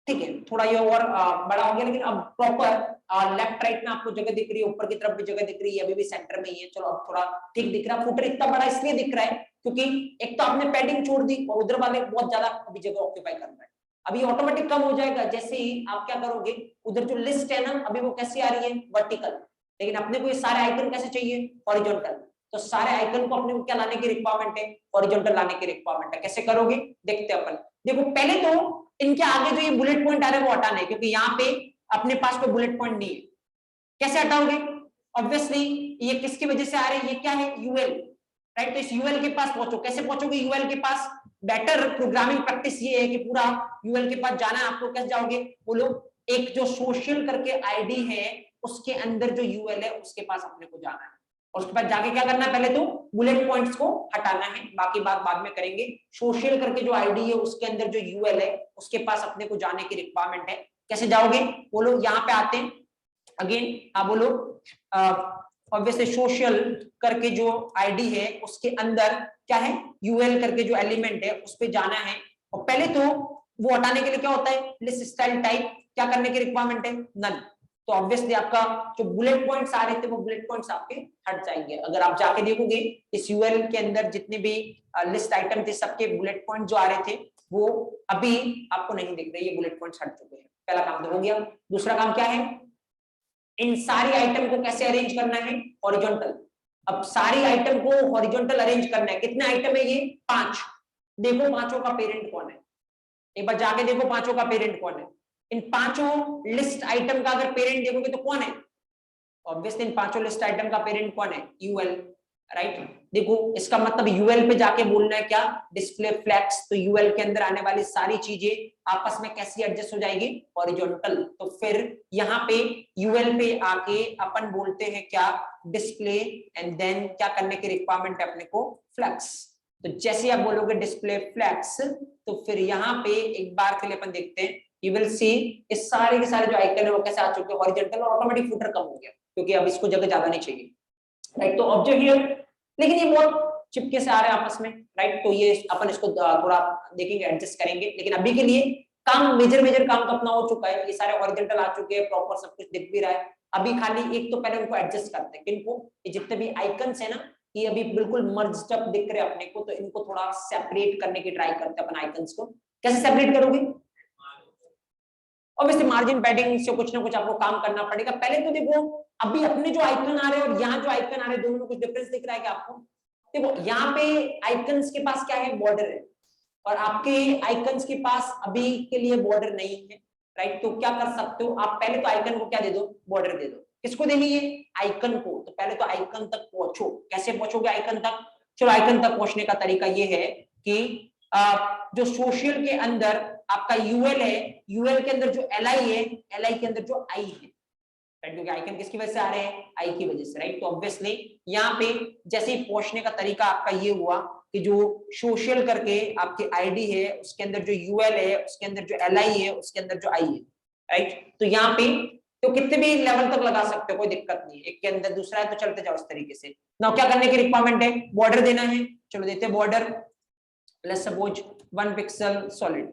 ठीक है, थोड़ा ये और बड़ा हो गया, लेकिन अब प्रॉपर लेफ्ट राइट में आपको जगह दिख रही है, ऊपर की तरफ भी जगह दिख रही है, अभी भी सेंटर में ही है। चलो अब थोड़ा ठीक दिख रहा है। फुटर इतना बड़ा इसलिए दिख रहा है क्योंकि एक तो आपने पैडिंग छोड़ दी और उधर वाले बहुत ज्यादा अभी जगह ऑक्यूपाई कर रहा है। अभी ऑटोमेटिक कम हो जाएगा जैसे ही आप क्या करोगे, उधर जो लिस्ट है ना अभी वो कैसी आ रही है, वर्टिकल, लेकिन अपने को ये सारे आइकन कैसे चाहिए, हॉरिजॉन्टल। तो सारे आइकन को अपने को क्या लाने की रिक्वायरमेंट है, हॉरिजॉन्टल लाने की रिक्वायरमेंट है। कैसे करोगे देखते हैं अपन। देखो पहले तो इनके आगे जो ये बुलेट पॉइंट आ रहे हैं वो हटाने, क्योंकि यहाँ पे अपने पास कोई बुलेट पॉइंट नहीं है। कैसे हटाओगे, ऑब्वियसली ये किसकी वजह से आ रहे हैं, ये क्या है, यूएल, राइट। तो इस यूएल के पास पहुंचो, कैसे पहुंचोगे यूएल के पास, बेटर प्रोग्रामिंग प्रैक्टिस ये है कि पूरा यूएल के पास जाना है आपको। कैसे जाओगे, बोलो, एक जो सोशल करके आईडी है उसके अंदर जो यूएल है उसके पास अपने को जाना है, और उसके बाद जाके क्या करना है, पहले तो बुलेट पॉइंट्स को हटाना है, बाकी बात बाद में करेंगे। सोशल करके जो आईडी है उसके अंदर जो यूएल है उसके पास अपने को जाने की रिक्वायरमेंट है। कैसे जाओगे, बोलो, यहाँ पे आते हैं अगेन, हाँ बोलो, ऑब्वियसली सोशल करके जो आईडी है उसके अंदर क्या है, यूएल करके जो एलिमेंट है उस पे जाना है। और पहले तो वो हटाने के लिए क्या होता है, लिस्ट स्टाइल टाइप, क्या करने की रिक्वायरमेंट है, नन। तो ऑब्वियसली आपका जो बुलेट पॉइंट्स आ रहे थे वो बुलेट पॉइंट्स आपके हट जाएंगे। अगर आप जाके देखोगे इस यूएल के अंदर जितने भी लिस्ट आइटम थे सबके बुलेट पॉइंट जो आ रहे थे वो अभी आपको नहीं दिख रहे, ये बुलेट पॉइंट्स हट चुके हैं। पहला काम तो हो गया। दूसरा काम क्या है, इन सारी आइटम को कैसे अरेंज करना है, हॉरिजॉन्टल। अब सारी आइटम को हॉरिजॉन्टल अरेंज करना है। कितने आइटम है ये, 5। देखो पांचों का पेरेंट कौन है, एक बार जाके देखो पांचों का पेरेंट कौन है। इन पांचों लिस्ट आइटम का अगर पेरेंट देखोगे तो कौन है, ऑब्वियसली इन पांचों लिस्ट आइटम का पेरेंट कौन है, यूएल, राइट। देखो इसका मतलब यूएल पे जाके बोलना है क्या, डिस्प्ले फ्लेक्स। तो यूएल के अंदर आने वाली सारी चीजें आपस में कैसी एडजस्ट हो जाएगी, हॉरिजॉन्टल। तो फिर यहाँ पे यूएल पे आके अपन बोलते हैं क्या, डिस्प्ले, एंड देन क्या करने की रिक्वायरमेंट है अपने को, फ्लेक्स। तो जैसे आप बोलोगे डिस्प्ले फ्लेक्स, तो फिर यहाँ पे एक बार के लिए अपन देखते हैं, यू विल सी इस सारे के सारे जो आइकन है वो कैसे आ चुके हैं, हॉरिजॉन्टल, और ऑटोमेटिक फुटर कम हो गया क्योंकि अब इसको जगह ज्यादा नहीं चाहिए, राइट। तो ऑब्जेक्ट हियर, लेकिन ये बहुत चिपके से आ रहे हैं आपस में, राइट। तो ये अपन इसको थोड़ा देखेंगे, एडजस्ट करेंगे, लेकिन अभी के लिए काम मेजर काम तो अपना हो चुका है। ये सारे हॉरिजॉन्टल आ चुके हैं, प्रॉपर सब कुछ दिख भी रहा है। अभी खाली एक तो पहले उनको एडजस्ट करते हैं, किनको, ये जितने भी आइकन्स है ना ये अभी बिल्कुल मर्ज्ड अप दिख रहे हैं अपने को, तो इनको थोड़ा सेपरेट करने की ट्राई करते हैं अपन आइकन्स को। कैसे सेपरेट करोगे, ऑब्वियसली मार्जिन पैडिंग से कुछ ना कुछ आपको काम करना पड़ेगा। पहले तो देखो अभी अपने जो आइकन आ रहे हैं और यहाँ जो आइकन आ रहे हैं दोनों में कुछ डिफरेंस दिख रहा है क्या आपको? देखो यहाँ पे आइकन्स के पास क्या है, बॉर्डर है, और आपके आइकन्स के पास अभी के लिए बॉर्डर नहीं है, राइट। तो क्या कर सकते हो आप, पहले तो आइकन को क्या दे दो, बॉर्डर दे दो। किसको देनी है, आइकन को। तो पहले तो आइकन तक पहुंचो। कैसे पहुंचोगे आइकन तक? चलो आइकन तक पहुंचने का तरीका ये है कि जो सोशल के अंदर आपका यूएल है, यूएल के अंदर जो एलआई है, एलआई के अंदर जो आई है, राइट। क्योंकि आइकन किसकी वजह से आ रहे हैं, आई की वजह से, राइट। तो ऑब्वियसली यहाँ पे जैसे ही पहुंचने का तरीका आपका ये हुआ कि जो सोशल करके आपकी आईडी है उसके अंदर जो यूएल है, उसके अंदर जो एलआई है, उसके अंदर जो आई है, राइट। तो यहाँ पे तो कितने भी लेवल तक लगा सकते हो, कोई दिक्कत नहीं है। एक के अंदर दूसरा है तो चलते जाओ इस तरीके से। ना क्या करने की रिक्वायरमेंट है, बॉर्डर देना है। चलो देते हैं border, let's suppose 1 pixel solid,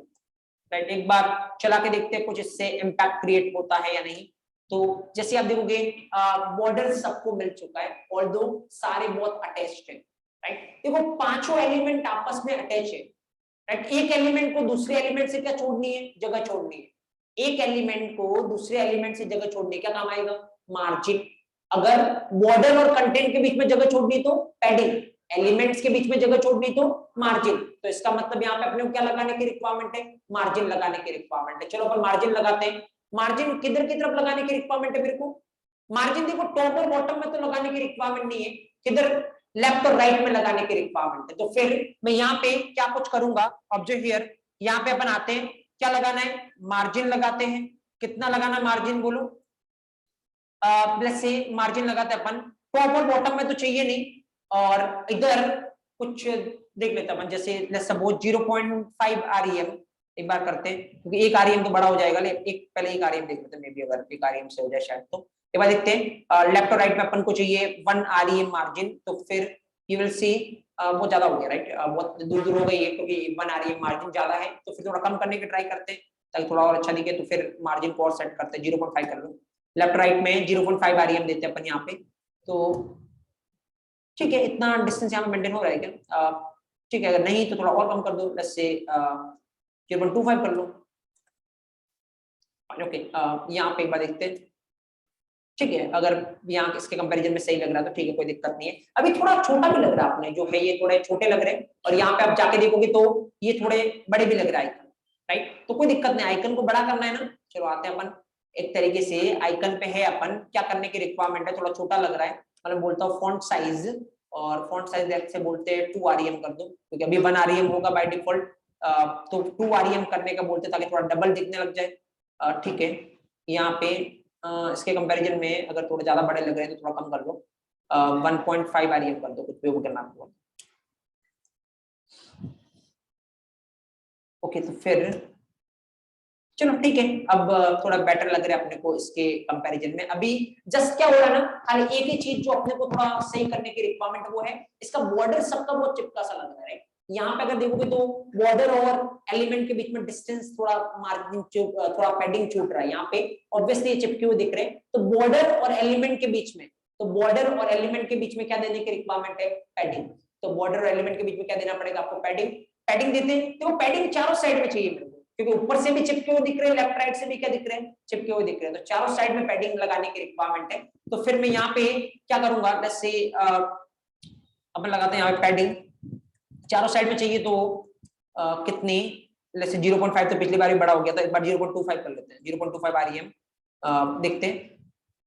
right. एक बार चला के देखते हैं कुछ इससे इंपैक्ट क्रिएट होता है या नहीं। तो जैसे आप देखोगे बॉर्डर सबको मिल चुका है, ऑल्दो सारे बहुत अटैच्ड है, राइट। देखो पांचों एलिमेंट आपस में अटैच है, राइट। एक एलिमेंट को दूसरे एलिमेंट से क्या छोड़नी है, जगह छोड़नी है। एक एलिमेंट को दूसरे एलिमेंट से जगह छोड़ने क्या काम आएगा, मार्जिन। अगर बॉर्डर और कंटेंट के बीच में जगह छोड़नी तो पैडिंग, एलिमेंट्स के बीच में जगह छोड़नी तो मार्जिन। तो इसका मतलब यहाँ पे अपने को क्या लगाने की रिक्वायरमेंट है, मार्जिन लगाने की रिक्वायरमेंट है। चलो अपन मार्जिन लगाते हैं। मार्जिन किधर की तरफ लगाने की रिक्वायरमेंट है मेरे को? मार्जिन देखो टॉप और बॉटम में तो लगाने की रिक्वायरमेंट नहीं है, किधर, लेफ्ट और राइट में लगाने की रिक्वायरमेंट है। तो फिर मैं यहाँ पे क्या कुछ करूंगा, ऑब्जर्व हियर, यहाँ पे अपन आते हैं, क्या लगाना है, मार्जिन लगाते हैं। कितना लगाना मार्जिन बोलो? प्लस से मार्जिन लगाते हैं अपन, टॉप और बॉटम में तो चाहिए नहीं, और इधर कुछ देख लेते अपन, जैसे लेट्स सपोज 0.5 आरईएम एक बार करते हैं, क्योंकि एक आरईएम तो बड़ा हो जाएगा। एक पहले एक आरईएम देख लेते हैं, मे बी अगर एक आरईएम से हो जाए शायद। तो एक बार देखते हैं, लेफ्ट और राइट में अपन को चाहिए 1 आरईएम मार्जिन। तो फिर यू विल सी बहुत ज्यादा हो गया, राइट, बहुत दूर दूर हो गई है, क्योंकि 1 आरईएम मार्जिन ज्यादा है। तो फिर थोड़ा कम करने की ट्राई करते हैं ताकि थोड़ा और अच्छा दिखे। तो फिर मार्जिन को और सेट करते हैं, 0.5 कर लो। लेफ्ट राइट में 0.5 आरईएम देते हैं अपन यहाँ पे। तो ठीक है, इतना डिस्टेंस यहाँ पे मेंटेन हो रहा है क्या? ठीक है, अगर नहीं तो थोड़ा और कम कर दो, लेट्स से 0.25 कर लो। ओके, यहाँ पे एक बार देखते हैं। ठीक है, अगर यहाँ इसके कंपैरिजन में सही लग रहा है तो ठीक है, कोई दिक्कत नहीं है। अभी थोड़ा छोटा भी लग रहा है आपने जो है, ये थोड़े छोटे लग रहे हैं, और यहाँ पे आप जाके देखोगे तो ये थोड़े बड़े भी लग रहा है आइकन, राइट। तो कोई दिक्कत नहीं, आइकन को बड़ा करना है ना। चलो आते हैं अपन एक तरीके से आइकन पे है, अपन क्या करने की रिक्वायरमेंट है, थोड़ा छोटा लग रहा है, मतलब बोलता हूँ फॉन्ट साइज, और फॉन्ट साइज से बोलते हैं 2 आरईएम कर दो, क्योंकि अभी 1 आरईएम होगा बाय डिफॉल्ट। तो 2 आरईएम करने का बोलते ताकि थोड़ा डबल दिखने लग जाए। ठीक है, यहाँ पे इसके कंपैरिजन में अगर थोड़े ज्यादा बड़े लग रहे हैं तो थोड़ा कम कर लो, 1.5 आरईएम कर दो, कुछ भी वो करना आपको। ओके, तो फिर चलो ठीक है, अब थोड़ा बेटर लग रहा है अपने को इसके कंपैरिजन में। अभी जस्ट क्या हो रहा है ना, खाली एक ही चीज जो अपने को थोड़ा सही करने की रिक्वायरमेंट वो है, इसका बॉर्डर सबका बहुत चिपका सा लग रहा है। यहाँ पे अगर देखोगे तो बॉर्डर और एलिमेंट के बीच में डिस्टेंस थोड़ा मार्जिन, थोड़ा पैडिंग छूट रहा है यहाँ पे, ऑब्वियसली ये चिपके हुए दिख रहे हैं। तो बॉर्डर और एलिमेंट के बीच में, तो बॉर्डर और एलिमेंट के बीच में क्या देने की रिक्वायरमेंट है, पैडिंग। तो बॉर्डर और एलिमेंट के बीच में क्या देना पड़ेगा आपको, पैडिंग। पैडिंग देते हैं, तो पैडिंग चारों साइड में चाहिए मेरे को, क्योंकि ऊपर से भी चिपके हुए दिख रहे हैं, लेफ्ट राइट से भी क्या दिख रहे हैं, चिपके हुए दिख रहे हैं। तो चारों साइड में पैडिंग लगाने की रिक्वायरमेंट है। तो फिर मैं यहाँ पे क्या करूंगा, लेट्स से अपन लगाते हैं यहाँ पे पैडिंग चारों साइड में चाहिए। तो कितनी, लेट्स से 0.5 तो पिछली बार भी बड़ा हो गया था, एक बार 0.25 कर लेते हैं, 0.25 आरईएम। देखते हैं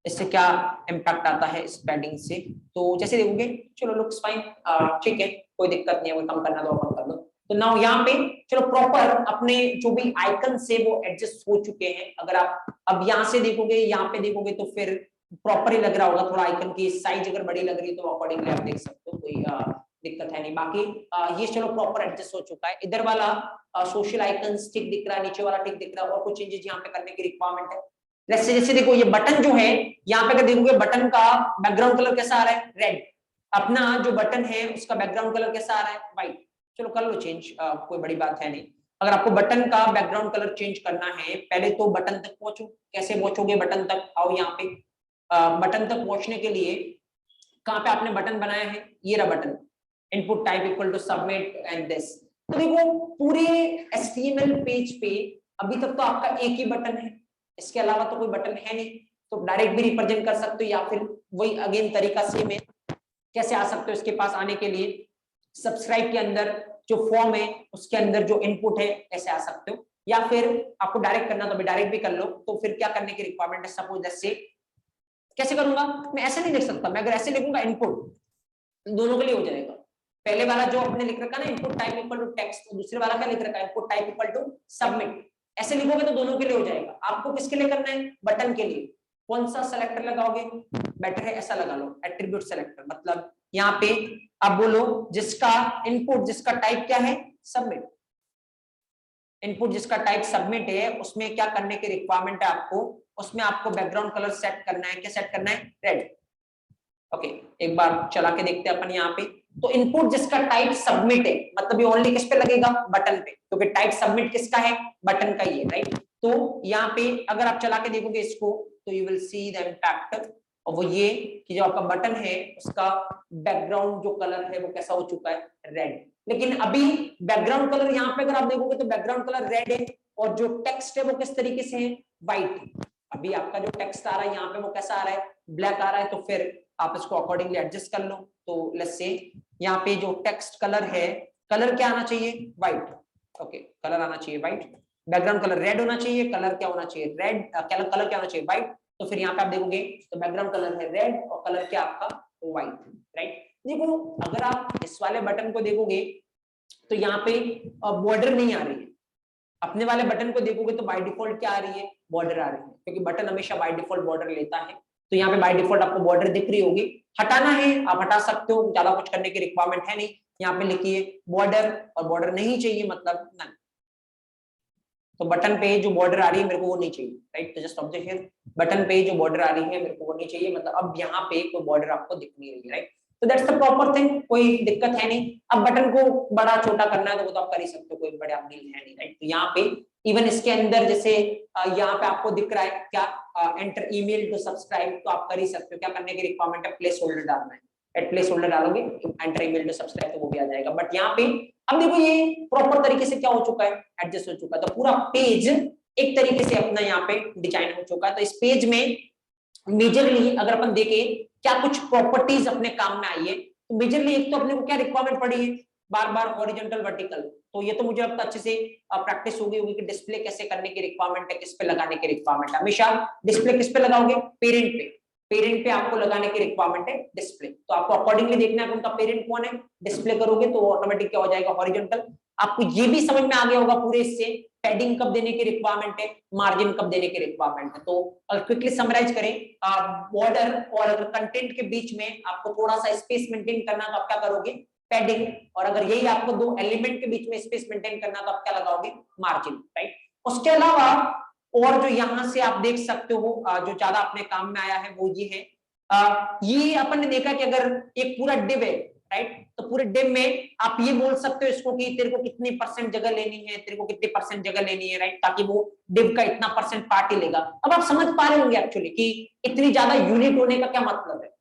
इससे क्या इम्पैक्ट आता है इस पैडिंग से। तो जैसे देखोगे, चलो लुक्स फाइन, ठीक है, कोई दिक्कत नहीं है, वो कम करना तो कम कर दो। तो नाउ यहाँ पे चलो प्रॉपर अपने जो भी आइकन से वो एडजस्ट हो चुके हैं। अगर आप अब यहाँ से देखोगे, यहाँ पे देखोगे तो फिर प्रॉपर ही लग रहा होगा। थोड़ा आइकन की साइज अगर बड़ी लग रही है तो अकॉर्डिंगली आप देख सकते हो, कोई दिक्कत है नहीं। बाकी ये चलो प्रॉपर एडजस्ट हो चुका है। इधर वाला सोशल आइकन ठीक दिख रहा है, नीचे वाला ठीक दिख रहा है, और कुछ चेंजेस यहाँ पे करने की रिक्वायरमेंट है। जैसे देखो ये बटन जो है, यहाँ पे अगर देखोगे बटन का बैकग्राउंड कलर कैसा आ रहा है, रेड। अपना जो बटन है उसका बैकग्राउंड कलर कैसा आ रहा है, व्हाइट। चलो कर लो चेंज, कोई बड़ी बात है नहीं। अगर आपको बटन का बैकग्राउंड कलर चेंज करना है, पहले तो बटन तक पहुंचो। कैसे पहुंचोगे बटन तक, आओ यहाँ पे। बटन तक पहुंचने के लिए कहाँ पे आपने बटन बनाया है, ये रहा button, input type equal to submit and this. तो देखो पूरे HTML पेज पे अभी तक तो आपका एक ही बटन है, इसके अलावा तो कोई बटन है नहीं, तो डायरेक्ट भी रिप्रेजेंट कर सकते हो या फिर वही अगेन तरीका सेम है। कैसे आ सकते हो इसके पास आने के लिए, सब्सक्राइब के अंदर जो फॉर्म है उसके अंदर जो इनपुट है ऐसे आ सकते हो, या फिर आपको डायरेक्ट करना तो भी डायरेक्ट भी कर लो। तो फिर क्या करने की रिक्वायरमेंट है, सपोज दैट से कैसे करूंगा, मैं ऐसे नहीं लिख सकता, मैं अगर ऐसे लिखूंगा इनपुट दोनों के लिए हो जाएगा। पहले वाला जो आपने लिख रखा ना input type equal to text, तो दूसरे वाला क्या लिख रखा है input type equal to submit, ऐसे लिखोगे तो दोनों के लिए हो जाएगा। आपको किसके लिए करना है, बटन के लिए। कौन सा सेलेक्टर लगाओगे, बेटर है ऐसा लगा लो एट्रीब्यूट सेलेक्टर, मतलब यहाँ पे आप बोलो जिसका इनपुट जिसका टाइप क्या है सबमिट, इनपुट जिसका टाइप सबमिट है उसमें क्या करने की रिक्वायरमेंट है आपको, उसमें आपको बैकग्राउंड कलर सेट करना है, क्या सेट करना है, रेड। ओके एक बार चला के देखते हैं अपन यहाँ पे। तो इनपुट जिसका टाइप सबमिट है मतलब ये ओनली किस पे लगेगा, बटन पे, क्योंकि टाइप सबमिट किसका है, बटन का ही है, राइट। तो यहाँ पे अगर आप चला के देखोगे इसको तो you will see the impact, और वो ये कि जो आपका बटन है उसका बैकग्राउंड जो कलर है वो कैसा हो चुका है, रेड। लेकिन अभी बैकग्राउंड कलर यहाँ पे अगर आप देखोगे तो बैकग्राउंड कलर रेड है, और जो टेक्स्ट है वो किस तरीके से है, व्हाइट। अभी आपका जो टेक्स्ट आ रहा है यहाँ पे वो कैसा आ रहा है, ब्लैक आ रहा है, तो फिर आप इसको अकॉर्डिंगली एडजस्ट कर लो। तो लेट्स से यहाँ पे जो टेक्स्ट कलर है, कलर क्या आना चाहिए, व्हाइट। ओके कलर आना चाहिए व्हाइट, बैकग्राउंड कलर रेड होना चाहिए, कलर क्या होना चाहिए, रेड, कलर क्या होना चाहिए, व्हाइट। तो फिर यहाँ पे आप देखोगे तो बैकग्राउंड कलर है रेड और कलर क्या आपका व्हाइट, राइट। देखो अगर आप इस वाले बटन को देखोगे तो यहाँ पे बॉर्डर नहीं आ रही है, अपने वाले बटन को देखोगे तो बाय डिफॉल्ट क्या आ रही है, बॉर्डर आ रही है, क्योंकि बटन हमेशा बाय डिफॉल्ट बॉर्डर लेता है। तो यहाँ पे बाय डिफॉल्ट आपको बॉर्डर दिख रही होगी, हटाना है आप हटा सकते हो, ज्यादा कुछ करने की रिक्वायरमेंट है नहीं। यहाँ पे लिखिए बॉर्डर, और बॉर्डर नहीं चाहिए मतलब नन, तो बटन पे जो बॉर्डर आ रही है मेरे को वो नहीं चाहिए, राइट। तो जस्ट ऑब्जर्व हियर, बटन पे जो बॉर्डर आ रही है मेरे को वो नहीं चाहिए, मतलब अब यहाँ पे कोई बॉर्डर आपको दिख नहीं रही है, राइट। तो दैट्स द प्रॉपर थिंग, कोई दिक्कत है नहीं। अब बटन को बड़ा छोटा करना है तो वो तो आप कर ही सकते हो, कोई बड़ा डील है नहीं, राइट। तो यहाँ पे इवन इसके अंदर जैसे यहाँ पे आपको दिख रहा है क्या, एंटर ईमेल टू सब्सक्राइब, तो आप कर ही सकते हो। क्या करने की रिक्वायरमेंट है, प्लेस होल्डर डालना है, एट प्लेस होल्डर डालोगे एंटर ईमेल टू सब्सक्राइब तो वो भी आ जाएगा। बट यहाँ पे अब देखो ये प्रॉपर तरीके से क्या हो चुका है, एडजस्ट हो चुका है, तो पूरा पेज एक तरीके से अपना यहाँ पे डिजाइन हो चुका है। तो इस पेज में मेजरली अगर अपन देखें क्या कुछ प्रॉपर्टीज अपने काम में आई है, तो मेजरली एक तो अपने को क्या रिक्वायरमेंट पड़ी है, बार बार हॉरिजॉन्टल वर्टिकल, तो ये तो मुझे अब अच्छे से प्रैक्टिस हो गई होगी कि डिस्प्ले कैसे करने की रिक्वायरमेंट है, किस पे लगाने की रिक्वायरमेंट है। हमेशा डिस्प्ले किस पे लगाओगे, पेरेंट पे, पेरेंट पे आपको लगाने की रिक्वायरमेंट है डिस्प्ले, तो आपको अकॉर्डिंगली देखना है कि उनका पेरेंट कौन है, डिस्प्ले करोगे तो ऑटोमेटिक क्या हो जाएगा, हॉरिजॉन्टल। आपको ये भी समझ में आ गया होगा पूरे इससे पैडिंग कब देने की रिक्वायरमेंट है, मार्जिन कब देने की रिक्वायरमेंट है। तो क्विकली समराइज करें, बॉर्डर और अगर कंटेंट के बीच में आपको थोड़ा सा स्पेस मेंटेन करना तो आप क्या करोगे, पैडिंग, और अगर यही आपको दो एलिमेंट के बीच में स्पेस मेंटेन करना तो आप क्या लगाओगे, मार्जिन, राइट। उसके अलावा और जो यहां से आप देख सकते हो जो ज्यादा अपने काम में आया है वो ये है, ये अपन ने देखा कि अगर एक पूरा डिव है, राइट, तो पूरे डिव में आप ये बोल सकते हो इसको कि तेरे को कितनी परसेंट जगह लेनी है, तेरे को कितनी परसेंट जगह लेनी है, राइट, ताकि वो डिव का इतना परसेंट पार्ट ही लेगा। अब आप समझ पा रहे होंगे एक्चुअली कि इतनी ज्यादा यूनिट होने का क्या मतलब है।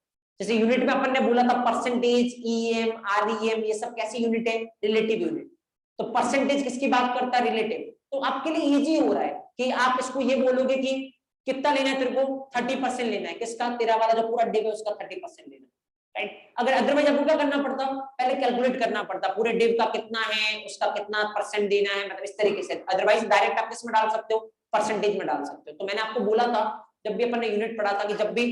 जैसे यूनिट में अपन ने बोला था परसेंटेज, ईएम, आरईएम, ये सब कैसी यूनिट है, रिलेटिव यूनिट। तो परसेंटेज किसकी बात करता है, रिलेटिव। तो आपके लिए इजी हो रहा है कि आप इसको ये बोलोगे कि कितना लेना है तेरे को, 30% लेना है, किसका, तेरा वाला जो पूरा डिव है उसका 30% लेना है, राइट। अगर अदरवाइज आपको क्या करना पड़ता, पहले कैलकुलेट करना पड़ता पूरे डिव का कितना है, उसका कितना परसेंट देना है, मतलब इस तरीके से। अदरवाइज डायरेक्ट आप किसमें डाल सकते हो, परसेंटेज में डाल सकते हो। तो मैंने आपको बोला था जब भी अपन ने यूनिट पढ़ा था कि जब भी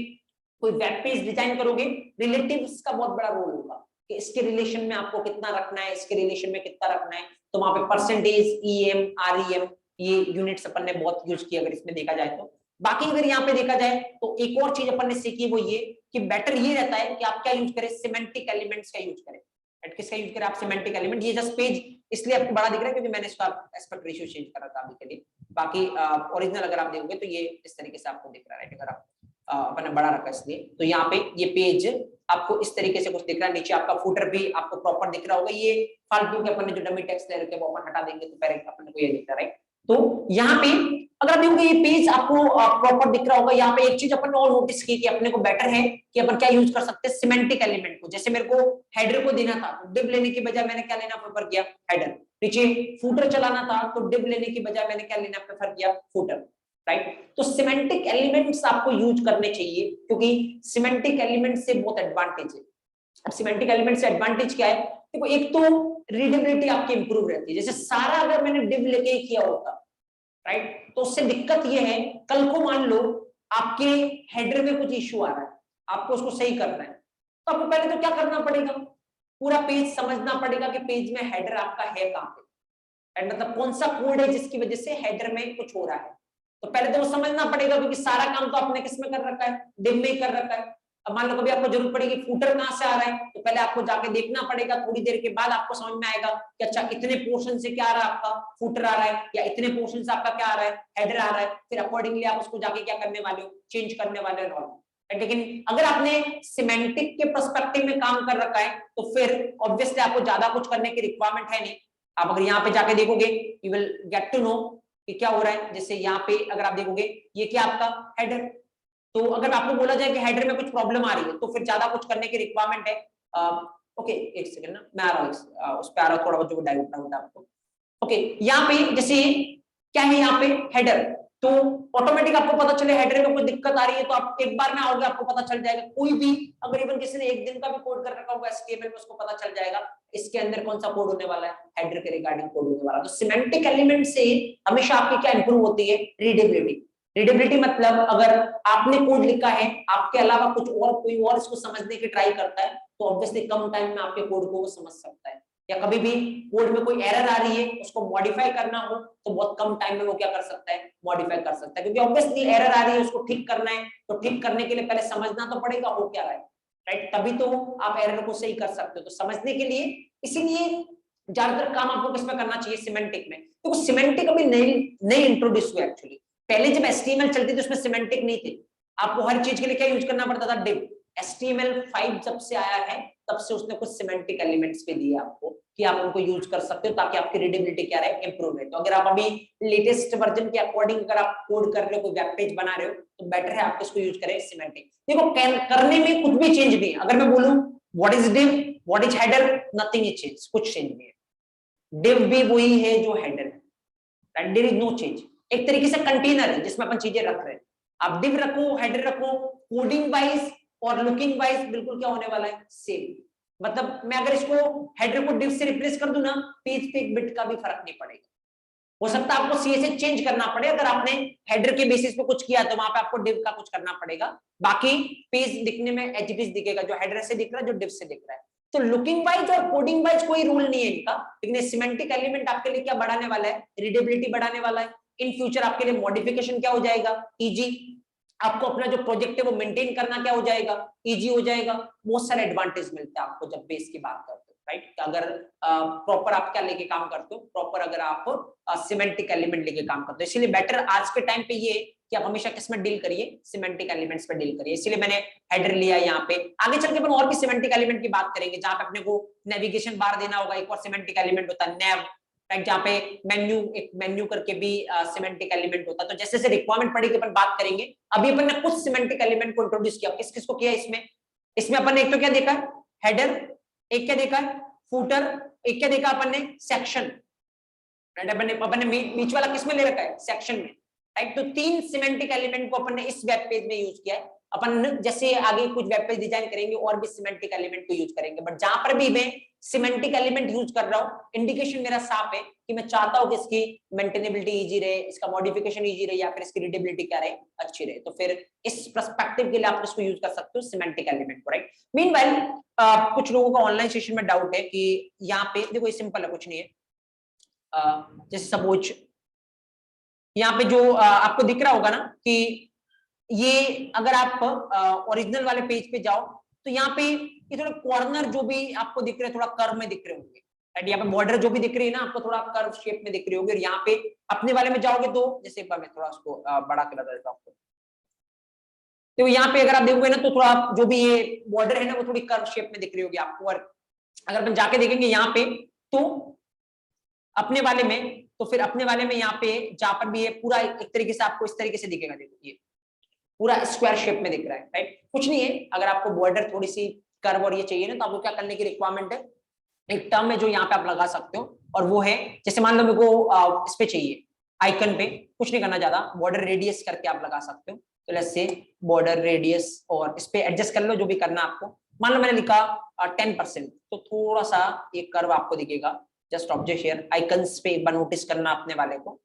कोई वेब पेज डिजाइन करोगे, रिलेटिव्स का बहुत बड़ा रोल होगा कि इसके रिलेशन में आपको कितना रखना है, इसके रिलेशन में कितना रखना है। तो वहां पे परसेंटेज, ईएम, आरईएम, ये यूनिट्स अपन ने बहुत यूज किया अगर इसमें देखा जाए तो। बाकी अगर यहाँ पे देखा जाए तो एक और चीज अपन ने सीखी वो ये कि बेटर ये रहता है कि आप क्या यूज करें, सिमेंटिक एलिमेंट्स का यूज करें। किसका यूज करें आप, सिमेंटिक एलिमेंट। ये जस्ट पेज इसलिए आपको बड़ा दिख रहा है क्योंकि मैंने इसका एस्पेक्ट रेशियो चेंज करा था अभी के लिए। बाकी ओरिजिनल अगर आप देखोगे तो ये इस तरीके से आपको दिख रहा है, अगर आप अपन ने बड़ा रखा इसलिए। तो यहाँ पे ये पेज आपको इस तरीके से कुछ दिख रहा है, नीचे आपका फुटर भी आपको प्रॉपर दिख रहा होगा। ये फालतू के अपन ने जो डमी टेक्स्ट ले रखे हैं वो अपन हटा देंगे तो पहले अपन को ये दिख रहा है, राइट। तो यहाँ पे अगर आप देखोगे ये पेज आपको प्रॉपर दिख रहा होगा। यहाँ पे एक चीज अपन ने और नोटिस की कि अपने को बेटर है कि अपन क्या यूज कर सकते हैं, सिमेंटिक एलिमेंट को। जैसे मेरे को हेडर को देना था तो डिव लेने की बजाय मैंने क्या लेना प्रेफर किया, हेडर। नीचे फुटर चलाना था तो डिव लेने की बजाय मैंने क्या लेना प्रेफर किया, फुटर। राइट। तो सिमेंटिक एलिमेंट्स आपको यूज करने चाहिए, क्योंकि सिमेंटिक एलिमेंट से बहुत एडवांटेज है। अब सिमेंटिक एलिमेंट से एडवांटेज क्या है, देखो एक तो रीडेबिलिटी आपकी इंप्रूव रहती है। जैसे सारा अगर मैंने डिव लेके ही किया होता, राइट, तो उससे दिक्कत ये है, कल को मान लो आपके हेडर में कुछ इश्यू आ रहा है, आपको उसको सही करना है, तो आपको पहले तो क्या करना पड़ेगा, पूरा पेज समझना पड़ेगा कि पेज में हेडर आपका है कहां पे, मतलब कौन सा कोड है जिसकी वजह से हेडर में कुछ हो रहा है। तो पहले तो वो समझना पड़ेगा, क्योंकि सारा काम तो आपने किसमें कर रखा है, डिव में ही कर रखा है। अब मान लो कभी आपको जरूरत पड़ेगी फूटर कहां से आ रहा है, तो पहले आपको जाके देखना पड़ेगा, थोड़ी देर के बाद आपको समझ में आएगा कि अच्छा इतने पोर्शन से क्या आ रहा है, आपका फूटर आ रहा है, या इतने पोर्शन से आपका क्या आ रहा है, हेडर आ रहा है। फिर अकॉर्डिंगली आप उसको जाके क्या करने वाले हो, चेंज करने वाले हो। लेकिन अगर आपने सिमेंटिक के पर्सपेक्टिव में काम कर रखा है, तो फिर ऑब्वियसली आपको ज्यादा कुछ करने की रिक्वायरमेंट है नहीं। आप अगर यहाँ पे जाके देखोगे, you will get to know कि क्या हो रहा है। जैसे यहाँ पे अगर आप देखोगे, ये क्या आपका हेडर, तो अगर आपको बोला जाए कि हेडर में कुछ प्रॉब्लम आ रही है, तो फिर ज्यादा कुछ करने की रिक्वायरमेंट है। ओके एक सेकंड ना, मैं आ रहा हूँ उस पे आ रहा हूँ, थोड़ा बहुत जो डाउट है आपको। ओके यहाँ पे जैसे क्या है, यहाँ पे हेडर, तो ऑटोमेटिक आपको पता चले हेडर में कोई दिक्कत आ रही है, तो आप एक बार में आओगे आपको पता चल जाएगा। कोई भी अगर इवन किसी ने एक दिन का भी कोड कर रखा होगा एचटीएमएल में, उसको पता चल जाएगा इसके अंदर कौन सा कोड होने वाला है, हेडर के रिगार्डिंग कोड होने वाला है। तो सिमेंटिक एलिमेंट से हमेशा आपकी क्या इंप्रूव होती है, रीडेबिलिटी। रीडेबिलिटी मतलब अगर आपने कोड लिखा है, आपके अलावा कुछ और कोई और इसको समझने की ट्राई करता है, तो ऑब्वियसली कम टाइम में आपके कोड को वो समझ सकता है। या कभी भी कोड में कोई एरर आ रही है, उसको मॉडिफाई करना हो, तो बहुत कम टाइम में वो क्या कर सकता है, मॉडिफाई कर सकता है। क्योंकि ऑब्वियसली एरर आ रही है, उसको ठीक करना है, तो ठीक करने के लिए पहले समझना तो पड़ेगा हो क्या रहा है, राइट, तभी तो आप एरर को सही कर सकते हो। तो समझने के लिए, इसीलिए ज्यादातर काम आपको किसमें करना चाहिए, सिमेंटिक में। तो सिमेंटिक अभी नई इंट्रोड्यूस हुआ एक्चुअली। पहले जब एचटीएमएल चलती थी उसमें सिमेंटिक नहीं थे, आपको हर चीज के लिए क्या यूज करना पड़ता था, डिव। HTML5 जब से आया है, तब से उसने कुछ सिमेंटिक एलिमेंट्स पे दिए आपको कि आप उनको यूज कर सकते हो, ताकि आपकी रीडेबिलिटी क्या रहे, इंप्रूव रहे। तो अगर आप अभी लेटेस्ट वर्जन के अकॉर्डिंग अगर आप कोड कर रहे हो, कोई वेब पेज बना रहे हो, तो बेटर है आप इसको यूज करें सिमेंटिक। देखो करने में कुछ भी चेंज नहीं है। अगर मैं बोलूं what is div, what is header, nothing is change, कुछ चेंज नहीं है। डिव भी वही है जो हेडर है, right, there is no change. एक तरीके से कंटेनर है जिसमें अपन चीजें रख रहे हैं। आप डिव रखो, हेडर रखो, कोडिंग वाइज और लुकिंग वाइज बिल्कुल क्या होने वाला है, सेम। मतलब मैं अगर इसको हेडर को डिव से रिप्लेस कर दूं ना, पेज पे एक बिट का भी फर्क नहीं पड़ेगा। हो सकता है आपको सीएसएस चेंज करना पड़े, अगर आपने हेडर के बेसिस पे कुछ किया तो वहां पे आपको डिव का कुछ करना पड़ेगा। बाकी पेज दिखने में एज इट इज दिखेगा, जो हेडर से दिख रहा है, जो डिव से दिख रहा है। तो लुकिंग वाइज और कोडिंग वाइज कोई रूल नहीं है इनका, लेकिन सिमेंटिक एलिमेंट आपके लिए क्या बढ़ाने वाला है, रीडेबिलिटी बढ़ाने वाला है। इन फ्यूचर आपके लिए मॉडिफिकेशन क्या हो जाएगा, इजी। आपको अपना जो प्रोजेक्ट है वो मेंटेन करना क्या हो जाएगा, इजी हो जाएगा। बहुत सारे एडवांटेज मिलते हैं आपको जब बेस की बात करते हो, राइट। अगर प्रॉपर आप क्या लेके काम करते हो, प्रॉपर अगर आप सिमेंटिक एलिमेंट लेके काम करते हो। इसीलिए बेटर आज के टाइम पे ये कि आप हमेशा किस में डील करिए, सिमेंटिक एलिमेंट्स पे डील करिए। इसलिए मैंने हेडर लिया यहाँ पे। आगे चल के अपन और भी सिमेंटिक एलिमेंट की बात करेंगे, जहां पे अपने को नेविगेशन बार देना होगा। एक और सिमेंटिक एलिमेंट होता है नेव, राइट, जहाँ पे मेन्यू, एक मेन्यू करके भी सिमेंटिक एलिमेंट होता है। तो जैसे जैसे रिक्वायरमेंट पड़ेगी अपन बात करेंगे। अभी अपन ने कुछ सिमेंटिक एलिमेंट को इंट्रोड्यूस किया। किस किस को किया इसमें अपन ने एक तो क्या देखा है, हेडर, एक क्या देखा है, फूटर, एक क्या देखा अपन ने, सेक्शन, राइट। अपन ने बीच वाला किस में ले रखा है, सेक्शन में, राइट। तो 3 सिमेंटिक एलिमेंट को अपन ने इस वेब पेज में यूज किया है। अपन जैसे आगे कुछ वेब पेज डिजाइन करेंगे और भी सिमेंटिक एलिमेंट को यूज करेंगे, बट जहां पर भी मैं सिमेंटिक एलिमेंट यूज कर रहा हूं, इंडिकेशन मेरा साफ है कि मैं चाहता हूं कि इसकी मेंटेनेबिलिटी इजी रहे, इसका मॉडिफिकेशन इजी रहे, या फिर इसकी रीडेबिलिटी क्या रहे, अच्छी रहे। तो फिर इस पर्सपेक्टिव के लिए आप इसको यूज कर सकते हो, सिमेंटिक एलिमेंट को, राइट। मीनवाइल कुछ लोगों का ऑनलाइन सेशन में डाउट है कि यहाँ पे देखो ये सिंपल है, कुछ नहीं है। जैसे सपोज यहाँ पे जो आपको दिख रहा होगा ना कि ये अगर आप ओरिजिनल वाले पेज पे जाओ, तो यहाँ पे ये थोड़ा कॉर्नर जो भी आपको दिख रहे हैं, थोड़ा कर्व में दिख रहे होंगे, राइट। यहाँ पे बॉर्डर जो भी दिख रही है ना आपको, थोड़ा कर्व शेप में दिख रही होगी। और यहाँ पे अपने वाले में जाओगे तो जैसे एक बार मैं थोड़ा उसको बड़ा कर देता हूँ आपको, तो यहाँ पे अगर आप देखोगे ना, तो थोड़ा जो भी ये बॉर्डर है ना, वो थोड़ी कर्व शेप में दिख रही होगी आपको। और अगर हम जाके देखेंगे यहाँ पे, तो अपने वाले में, तो फिर अपने वाले में यहाँ पे जहां पर भी ये पूरा एक तरीके से आपको इस तरीके से दिखेगा। देखो ये पूरा स्क्वायर शेप में दिख रहा है, राइट। कुछ नहीं है, अगर आपको बॉर्डर थोड़ी सी कर्व और ये चाहिए ना, तो आपको क्या करने की रिक्वायरमेंट है, एक टर्म है जो यहाँ पे आप लगा सकते हो, और वो है, जैसे मान लो मेरे को इस पे चाहिए आइकन पे, कुछ नहीं करना ज्यादा, बॉर्डर रेडियस करके आप लगा सकते हो। तो लेट्स से बॉर्डर रेडियस, और इस पे एडजस्ट कर लो जो भी करना आपको। मान लो मैंने लिखा 10%, तो थोड़ा सा एक कर्व आपको दिखेगा, जस्ट ऑब्जर्व हियर, आइकन्स पे एक बार नोटिस करना अपने वाले को,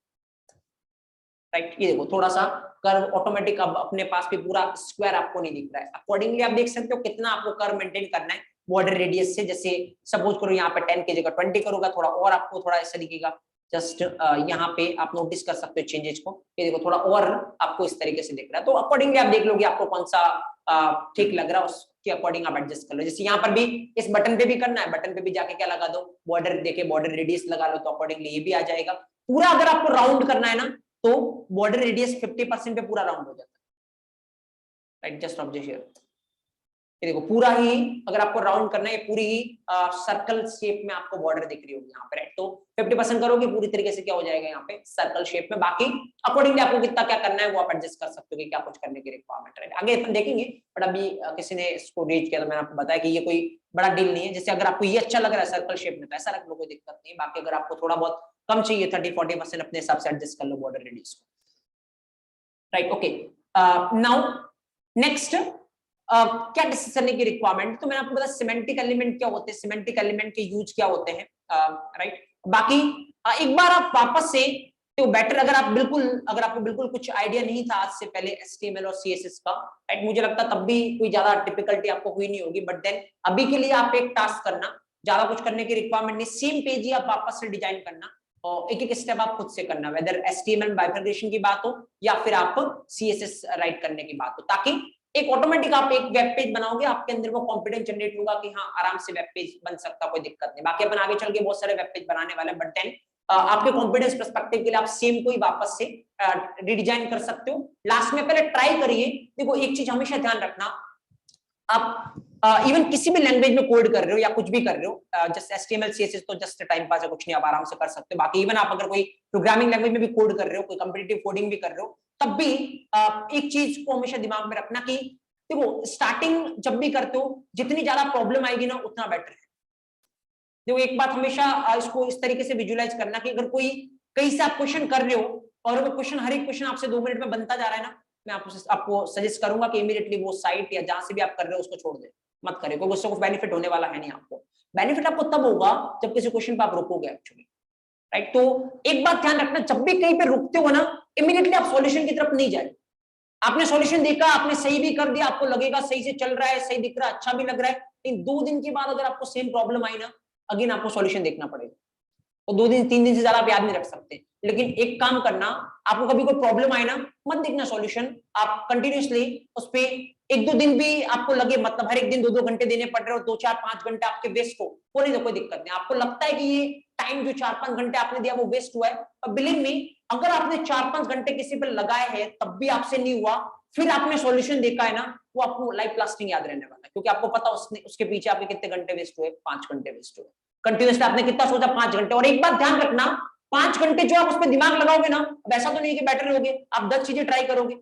राइट। ये देखो थोड़ा सा कर्व ऑटोमेटिक अब अपने पास भी पूरा स्क्वायर आपको नहीं दिख रहा है। अकॉर्डिंगली आप देख सकते हो कितना आपको कर्व मेंटेन करना है बॉर्डर रेडियस से। जैसे सपोज करो यहाँ पे 10 की जगह 20 करूंगा, थोड़ा और आपको थोड़ा ऐसा दिखेगा। जस्ट यहाँ पे आप नोटिस कर सकते हो चेंजेस को, ये देखो थोड़ा और आपको इस तरीके से दिख रहा है। तो अकॉर्डिंगली आप देख लोगे आपको कौन सा ठीक लग रहा है, उसके अकॉर्डिंग आप एडजस्ट कर लो। जैसे यहाँ पर भी इस बटन पे भी करना है, बटन पे भी जाके क्या लगा दो, बॉर्डर देखे बॉर्डर रेडियस लगा लो, तो अकॉर्डिंगली ये भी आ जाएगा। पूरा अगर आपको राउंड करना है ना, तो बॉर्डर रेडियस 50% पे पूरा राउंड हो जाता है, राइट। जस्ट ऑब्जर्व हियर, ये देखो पूरा ही अगर आपको राउंड करना है, पूरी ही सर्कल शेप में आपको बॉर्डर दिख रही होगी यहाँ पे, राइट। तो 50% करोगे पूरी तरीके से क्या हो जाएगा यहाँ पे सर्कल शेप में। बाकी अकॉर्डिंगली आपको कितना क्या करना है वो आप एडजस्ट कर सकते हो कि क्या कुछ करने की रिक्वायरमेंट है, आगे अपन देखेंगे। बट अभी किसी ने इसको रीच किया तो मैंने आपको बताया कि ये कोई बड़ा डील नहीं है। जैसे अगर आपको ये अच्छा लग रहा है सर्कल शेप में तो ऐसा रख लो, कोई दिक्कत नहीं। बाकी अगर आपको थोड़ा बहुत कम चाहिए 30-40% अपने हिसाब से एडजस्ट कर लो बॉर्डर रेडियस को, राइट। ओके, नाउ नेक्स्ट क्या डिस्कस करने की रिक्वायरमेंट, तो मैंने आपको बताया सिमेंटिक एलिमेंट क्या होते हैं, सिमेंटिक एलिमेंट के यूज क्या होते हैं, राइट। बाकी एक बार आप वापस से तो बेटर, अगर आपको बिल्कुल कुछ आइडिया नहीं था आज से पहले HTML और CSS का, राइट, मुझे लगता तब भी कोई ज्यादा डिफिकल्टी आपको हुई नहीं होगी। बट देन अभी के लिए आप एक टास्क करना, ज्यादा कुछ करने की रिक्वायरमेंट नहीं, सेम पेज ही आप वापस से डिजाइन करना और एक एक स्टेप आप खुद से करना, वेदर HTML बाइफर्केशन की बात हो या फिर आप CSS राइट करने की बात हो, ताकि एक ऑटोमेटिक आप एक वेब पेज बनाओगे, आपके अंदर वो कॉन्फिडेंस जनरेट होगा कि हाँ आराम से वेब पेज बन सकता, कोई दिक्कत नहीं। बाकी अपन आगे चल के बहुत सारे वेब पेज बनाने वाले हैं, बट देन आपके कॉन्फिडेंस पर्सपेक्टिव के लिए आप सेम को ही वापस से रिडिजाइन कर सकते हो। लास्ट में पहले ट्राई करिए। देखो एक चीज हमेशा ध्यान रखना, आप इवन किसी भी लैंग्वेज में कोड कर रहे हो या कुछ भी कर रहे हो, जस्ट HTML CSS तो जस्ट टाइम पास है, कुछ नहीं, आप आराम से कर सकते हो। बाकी इवन आप अगर कोई प्रोग्रामिंग लैंग्वेज में भी कोड कर रहे हो, कोई कॉम्पिटिटिव कोडिंग भी कर रहे हो, तब भी एक चीज को हमेशा दिमाग में रखना कि देखो स्टार्टिंग जब भी करते हो जितनी ज्यादा प्रॉब्लम आएगी ना उतना बेटर है। देखो एक बात हमेशा इसको इस तरीके से विजुअलाइज करना कि अगर कोई कहीं से आप क्वेश्चन कर रहे हो और वो क्वेश्चन हर एक क्वेश्चन आपसे 2 मिनट में बनता जा रहा है ना, मैं आपको सजेस्ट करूंगा कि इमीडिएटली वो साइट या जहां से भी आप कर रहे हो उसको छोड़ दे, मत करिए, क्योंकि उससे कुछ बेनिफिट होने वाला है नहीं आपको। बेनिफिट आपको तब होगा जब किसी क्वेश्चन पर आप रुकोगे एक्चुअली, राइट। तो एक बात ध्यान रखना, जब भी कहीं पे रुकते हो ना, इमीडिएटली आप सॉल्यूशन की तरफ नहीं जाए। आपने सॉल्यूशन देखा, आपने सही भी कर दिया, आपको लगेगा सही से चल रहा है, सही दिख रहा है, अच्छा भी लग रहा है, लेकिन 2 दिन के बाद अगर आपको सेम प्रॉब्लम आई ना, अगेन आपको सॉल्यूशन देखना पड़ेगा। तो 2 दिन 3 दिन से ज्यादा आप याद नहीं रख सकते। लेकिन एक काम करना, आपको कभी कोई प्रॉब्लम आए ना, मत देखना सॉल्यूशन, आप कंटिन्यूअसली उस पे 1-2 दिन भी आपको लगे, मतलब हर एक दिन 2-2 घंटे देने पड़ रहे हो, 2-4-5 घंटे आपके वेस्ट हो, वो नहीं, तो कोई दिक्कत नहीं। आपको लगता है कि ये टाइम जो 4-5 घंटे आपने दिया वो वेस्ट हुआ है, और बिलीव मी, अगर आपने 4-5 घंटे किसी पर लगाए हैं तब भी आपसे नहीं हुआ, फिर आपने सॉल्यूशन देखा है ना, वो आपको लाइफ लास्टिंग याद रहने वाला है, क्योंकि आपको पता उसके पीछे आपके कितने घंटे वेस्ट हुए, 5 घंटे वेस्ट हुए। कंटिन्यूअसली आपने कितना सोचा, 5 घंटे। और एक बात ध्यान रखना, 5 घंटे जो आप उसमें दिमाग लगाओगे ना, वैसा तो नहीं है कि बैटर रहोगे, आप 10 चीजें ट्राई करोगे,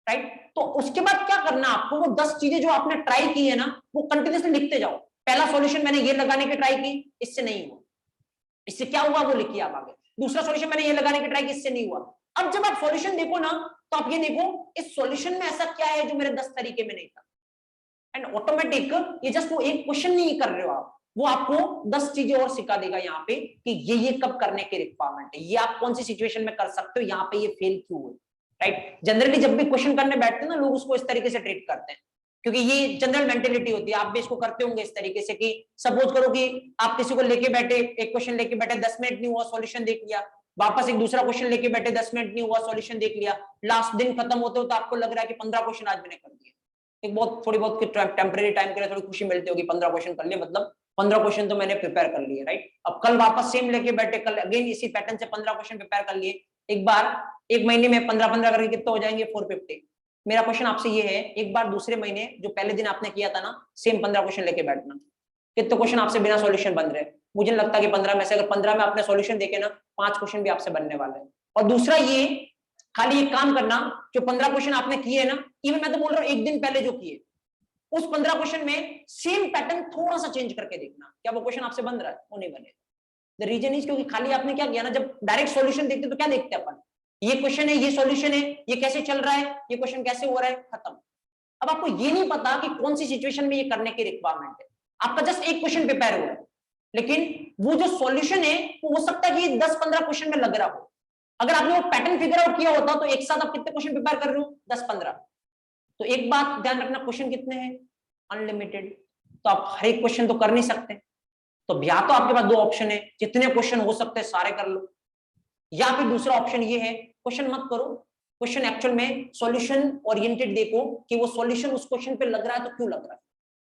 राइट। तो उसके बाद क्या करना आपको, वो 10 चीजें जो आपने ट्राई की है ना, वो कंटिन्यूअसली लिखते जाओ। पहला सॉल्यूशन मैंने ये लगाने की ट्राई की, इससे नहीं हुआ, इससे क्या हुआ वो लिखिए आप आगे। दूसरा सॉल्यूशन मैंने ये लगाने की ट्राई की, इससे नहीं हुआ। अब जब आप सॉल्यूशन देखो ना, तो आप ये देखो इस सॉल्यूशन में ऐसा क्या है जो मेरे 10 तरीके में नहीं था। एंड ऑटोमेटिक ये जस्ट वो एक क्वेश्चन नहीं कर रहे हो आप, वो आपको 10 चीजें और सिखा देगा यहाँ पे कि ये कब करने की रिक्वायरमेंट है, ये आप कौन सी सिचुएशन में कर सकते हो, यहाँ पे ये फेल क्यों हुए, राइट। जनरली जब भी क्वेश्चन करने बैठते हैं ना, लोग उसको इस तरीके से ट्रीट करते हैं, क्योंकि ये जनरल मेंटेलिटी होती है। आप भी इसको करते होंगे इस तरीके से कि सपोज करो कि आप किसी को लेके बैठे, एक क्वेश्चन लेके बैठे, 10 मिनट नहीं हुआ, सॉल्यूशन देख लिया, वापस एक दूसरा क्वेश्चन लेके बैठे, 10 मिनट नहीं हुआ, सॉल्यूशन देख लिया, लास्ट दिन खत्म होते हो तो आपको लग रहा है कि 15 क्वेश्चन आज मैंने कर दिए। एक बहुत थोड़ी बहुत टेम्परेरी टाइम के लिए थोड़ी खुशी मिलती होगी, 15 क्वेश्चन कर लिए, मतलब 15 क्वेश्चन तो मैंने प्रिपेयर कर लिए, राइट। अब कल वापस सेम लेके बैठे, कल अगेन इसी पैटर्न से 15 क्वेश्चन प्रिपेयर कर लिए, एक बार एक महीने में 15-15 करके कितने हो जाएंगे, 450। मेरा क्वेश्चन आपसे ये है, एक बार दूसरे महीने जो पहले दिन आपने किया था ना, सेम 15 क्वेश्चन लेके बैठना, कितने क्वेश्चन आपसे बिना सॉल्यूशन बन रहे। मुझे लगता है कि 15 में से अगर 15 में आपने सॉल्यूशन देखे ना, 5 क्वेश्चन भी आपसे बनने वाले हैं। और दूसरा ये, खाली एक काम करना, जो 15 क्वेश्चन आपने किए ना, इवन मैं तो बोल रहा हूँ एक दिन पहले जो किए, उस 15 क्वेश्चन में सेम पैटर्न थोड़ा सा चेंज करके देखना, क्या वो क्वेश्चन आपसे बन रहा है, वो नहीं बनेगा। द रीजन इज क्योंकि खाली आपने क्या किया ना, जब डायरेक्ट सॉल्यूशन देखते तो क्या देखते अपन, ये क्वेश्चन है, ये सॉल्यूशन है, ये कैसे चल रहा है, ये क्वेश्चन कैसे हो रहा है, खत्म। अब आपको ये नहीं पता कि कौन सी सिचुएशन में ये करने की रिक्वायरमेंट है, आपका जस्ट एक क्वेश्चन प्रिपेयर हुआ है, लेकिन वो जो सॉल्यूशन है वो हो सकता है कि 10-15 क्वेश्चन में लग रहा हो। अगर आपने वो पैटर्न फिगर आउट किया होता तो एक साथ आप कितने क्वेश्चन प्रिपेयर कर रहे हो, 10-15। तो एक बात ध्यान रखना, क्वेश्चन कितने हैं, अनलिमिटेड, तो आप हर एक क्वेश्चन तो कर नहीं सकते। तो या तो आपके पास दो ऑप्शन है, जितने क्वेश्चन हो सकते हैं सारे कर लो, या फिर दूसरा ऑप्शन ये है क्वेश्चन मत करो, क्वेश्चन एक्चुअल में सॉल्यूशन ओरिएंटेड देखो कि वो सॉल्यूशन उस क्वेश्चन पे लग रहा है तो क्यों लग रहा है,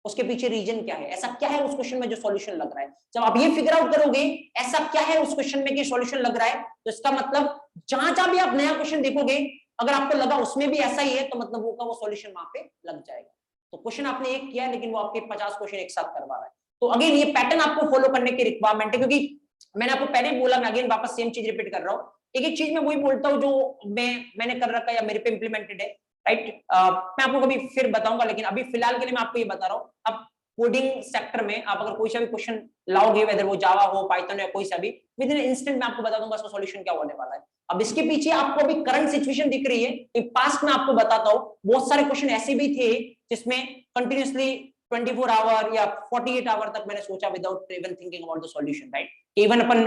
उसके पीछे रीजन क्या है, ऐसा क्या है उस क्वेश्चन में जो सॉल्यूशन लग रहा है। जब आप ये फिगर आउट करोगे ऐसा क्या है उस क्वेश्चन में कि सॉल्यूशन लग रहा है, तो इसका मतलब जहां जहां भी आप नया क्वेश्चन देखोगे अगर आपको लगा उसमें भी ऐसा ही है तो मतलब वो सॉल्यूशन वहां पे लग जाएगा। तो क्वेश्चन आपने एक किया लेकिन वो आपके 50 क्वेश्चन एक साथ करवा रहा है। तो अगेन ये पैटर्न आपको फॉलो करने की रिक्वायरमेंट है, क्योंकि मैंने आपको पहले बोला, मैं अगेन वापस सेम चीज रिपीट कर रहा हूँ, एक एक चीज मैं वही बोलता हूँ जो मैंने कर रखा है या मेरे पे इंप्लीमेंटेड है, राइट। मैं आपको कभी फिर बताऊंगा, लेकिन अभी फिलहाल के लिए मैं आपको ये बता रहा हूँ। अब कोडिंग सेक्टर में आप अगर कोई सा भी क्वेश्चन लाओगे, वेदर वो जावा हो, पाइथन या कोई सा भी, विद इन इंस्टेंट मैं आपको बता दूंगा उसका सॉल्यूशन क्या होने वाला है। अब इसके पीछे आपको अभी करंट सिचुएशन दिख रही है, पास्ट में आपको बताता हूँ बहुत सारे क्वेश्चन ऐसे भी थे जिसमें कंटिन्यूअसली 24 आवर या 48 आवर तक मैंने सोचा without even thinking about the solution, right. Even upon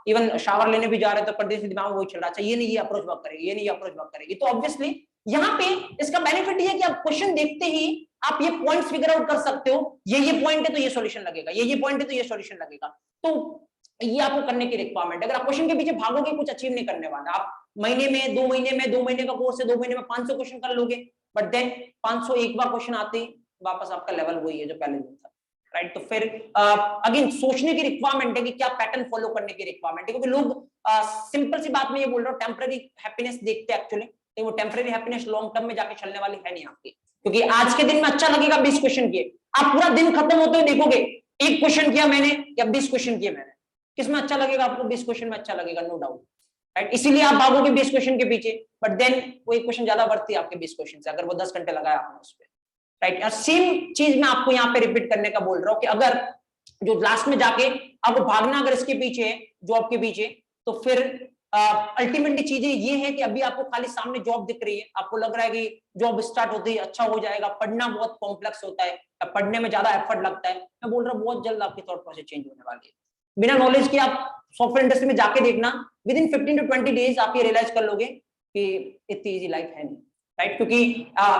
even shower लेने भी जा रहे तो कंटिन्यूअसली दिमाग में वही चल रहा, अच्छा ये नहीं ये अप्रोच वर्क करेगी, ये नहीं ये अप्रोच वर्क करेगी। तो ऑब्वियसली यहाँ पे इसका बेनिफिट ये है कि आप क्वेश्चन देखते ही आप ये पॉइंट्स फिगर आउट कर सकते हो, ये पॉइंट है तो ये सॉल्यूशन लगेगा, ये पॉइंट है तो ये सॉल्यूशन लगेगा। तो ये आपको करने की रिक्वायरमेंट है। अगर आप क्वेश्चन के पीछे भागोगे कुछ अचीव नहीं करने वाला। आप महीने में 2 महीने का कोर्स है, 2 महीने में 500 क्वेश्चन कर लोगे, बट देन 500 एक बार क्वेश्चन आते ही वापस आपका लेवल वही है जो पहले दिन था, राइट। तो फिर अगेन सोचने की रिक्वायरमेंट है कि क्या पैटर्न फॉलो करने की रिक्वायरमेंट है, क्योंकि लोग सिंपल सी बात में ये बोल रहा हूँ टेम्पररी हैप्पीनेस देखते हैं एक्चुअली, तो वो टेम्पररी हैप्पीनेस लॉन्ग टर्म में जाके चलने वाली है नहीं आपकी। क्योंकि आज के दिन में अच्छा लगेगा 20 क्वेश्चन किए, आप पूरा दिन खत्म होते हुए देखोगे एक क्वेश्चन किया मैंने या 20 क्वेश्चन किए मैंने, किसमें अच्छा लगेगा आपको, 20 क्वेश्चन में अच्छा लगेगा, नो डाउट, राइट। इसीलिए आप भागोगे 20 क्वेश्चन के पीछे, बट देन वो एक क्वेश्चन ज्यादा बढ़ती है आपके 20 क्वेश्चन से, अगर वो 10 घंटे लगाया आपने उस पर, राइट। सेम चीज मैं आपको यहाँ पे रिपीट करने का बोल रहा हूँ कि अगर जो लास्ट में जाके आपको भागना अगर इसके पीछे है, जॉब के पीछे, तो फिर अल्टीमेटली चीजें ये है कि अभी आपको खाली सामने जॉब दिख रही है, आपको लग रहा है कि जॉब स्टार्ट होती है अच्छा हो जाएगा, पढ़ना बहुत कॉम्प्लेक्स होता है, पढ़ने में ज्यादा एफर्ट लगता है। मैं बोल रहा हूँ बहुत जल्द आपकी थॉट प्रोसेस चेंज होने वाली है। बिना नॉलेज के आप सॉफ्टवेयर इंडस्ट्री में जाके देखना, विद इन 15 to 20 डेज आप ये रियलाइज कर लोगे कि इतनी इजी लाइफ है नहीं, राइट। क्योंकि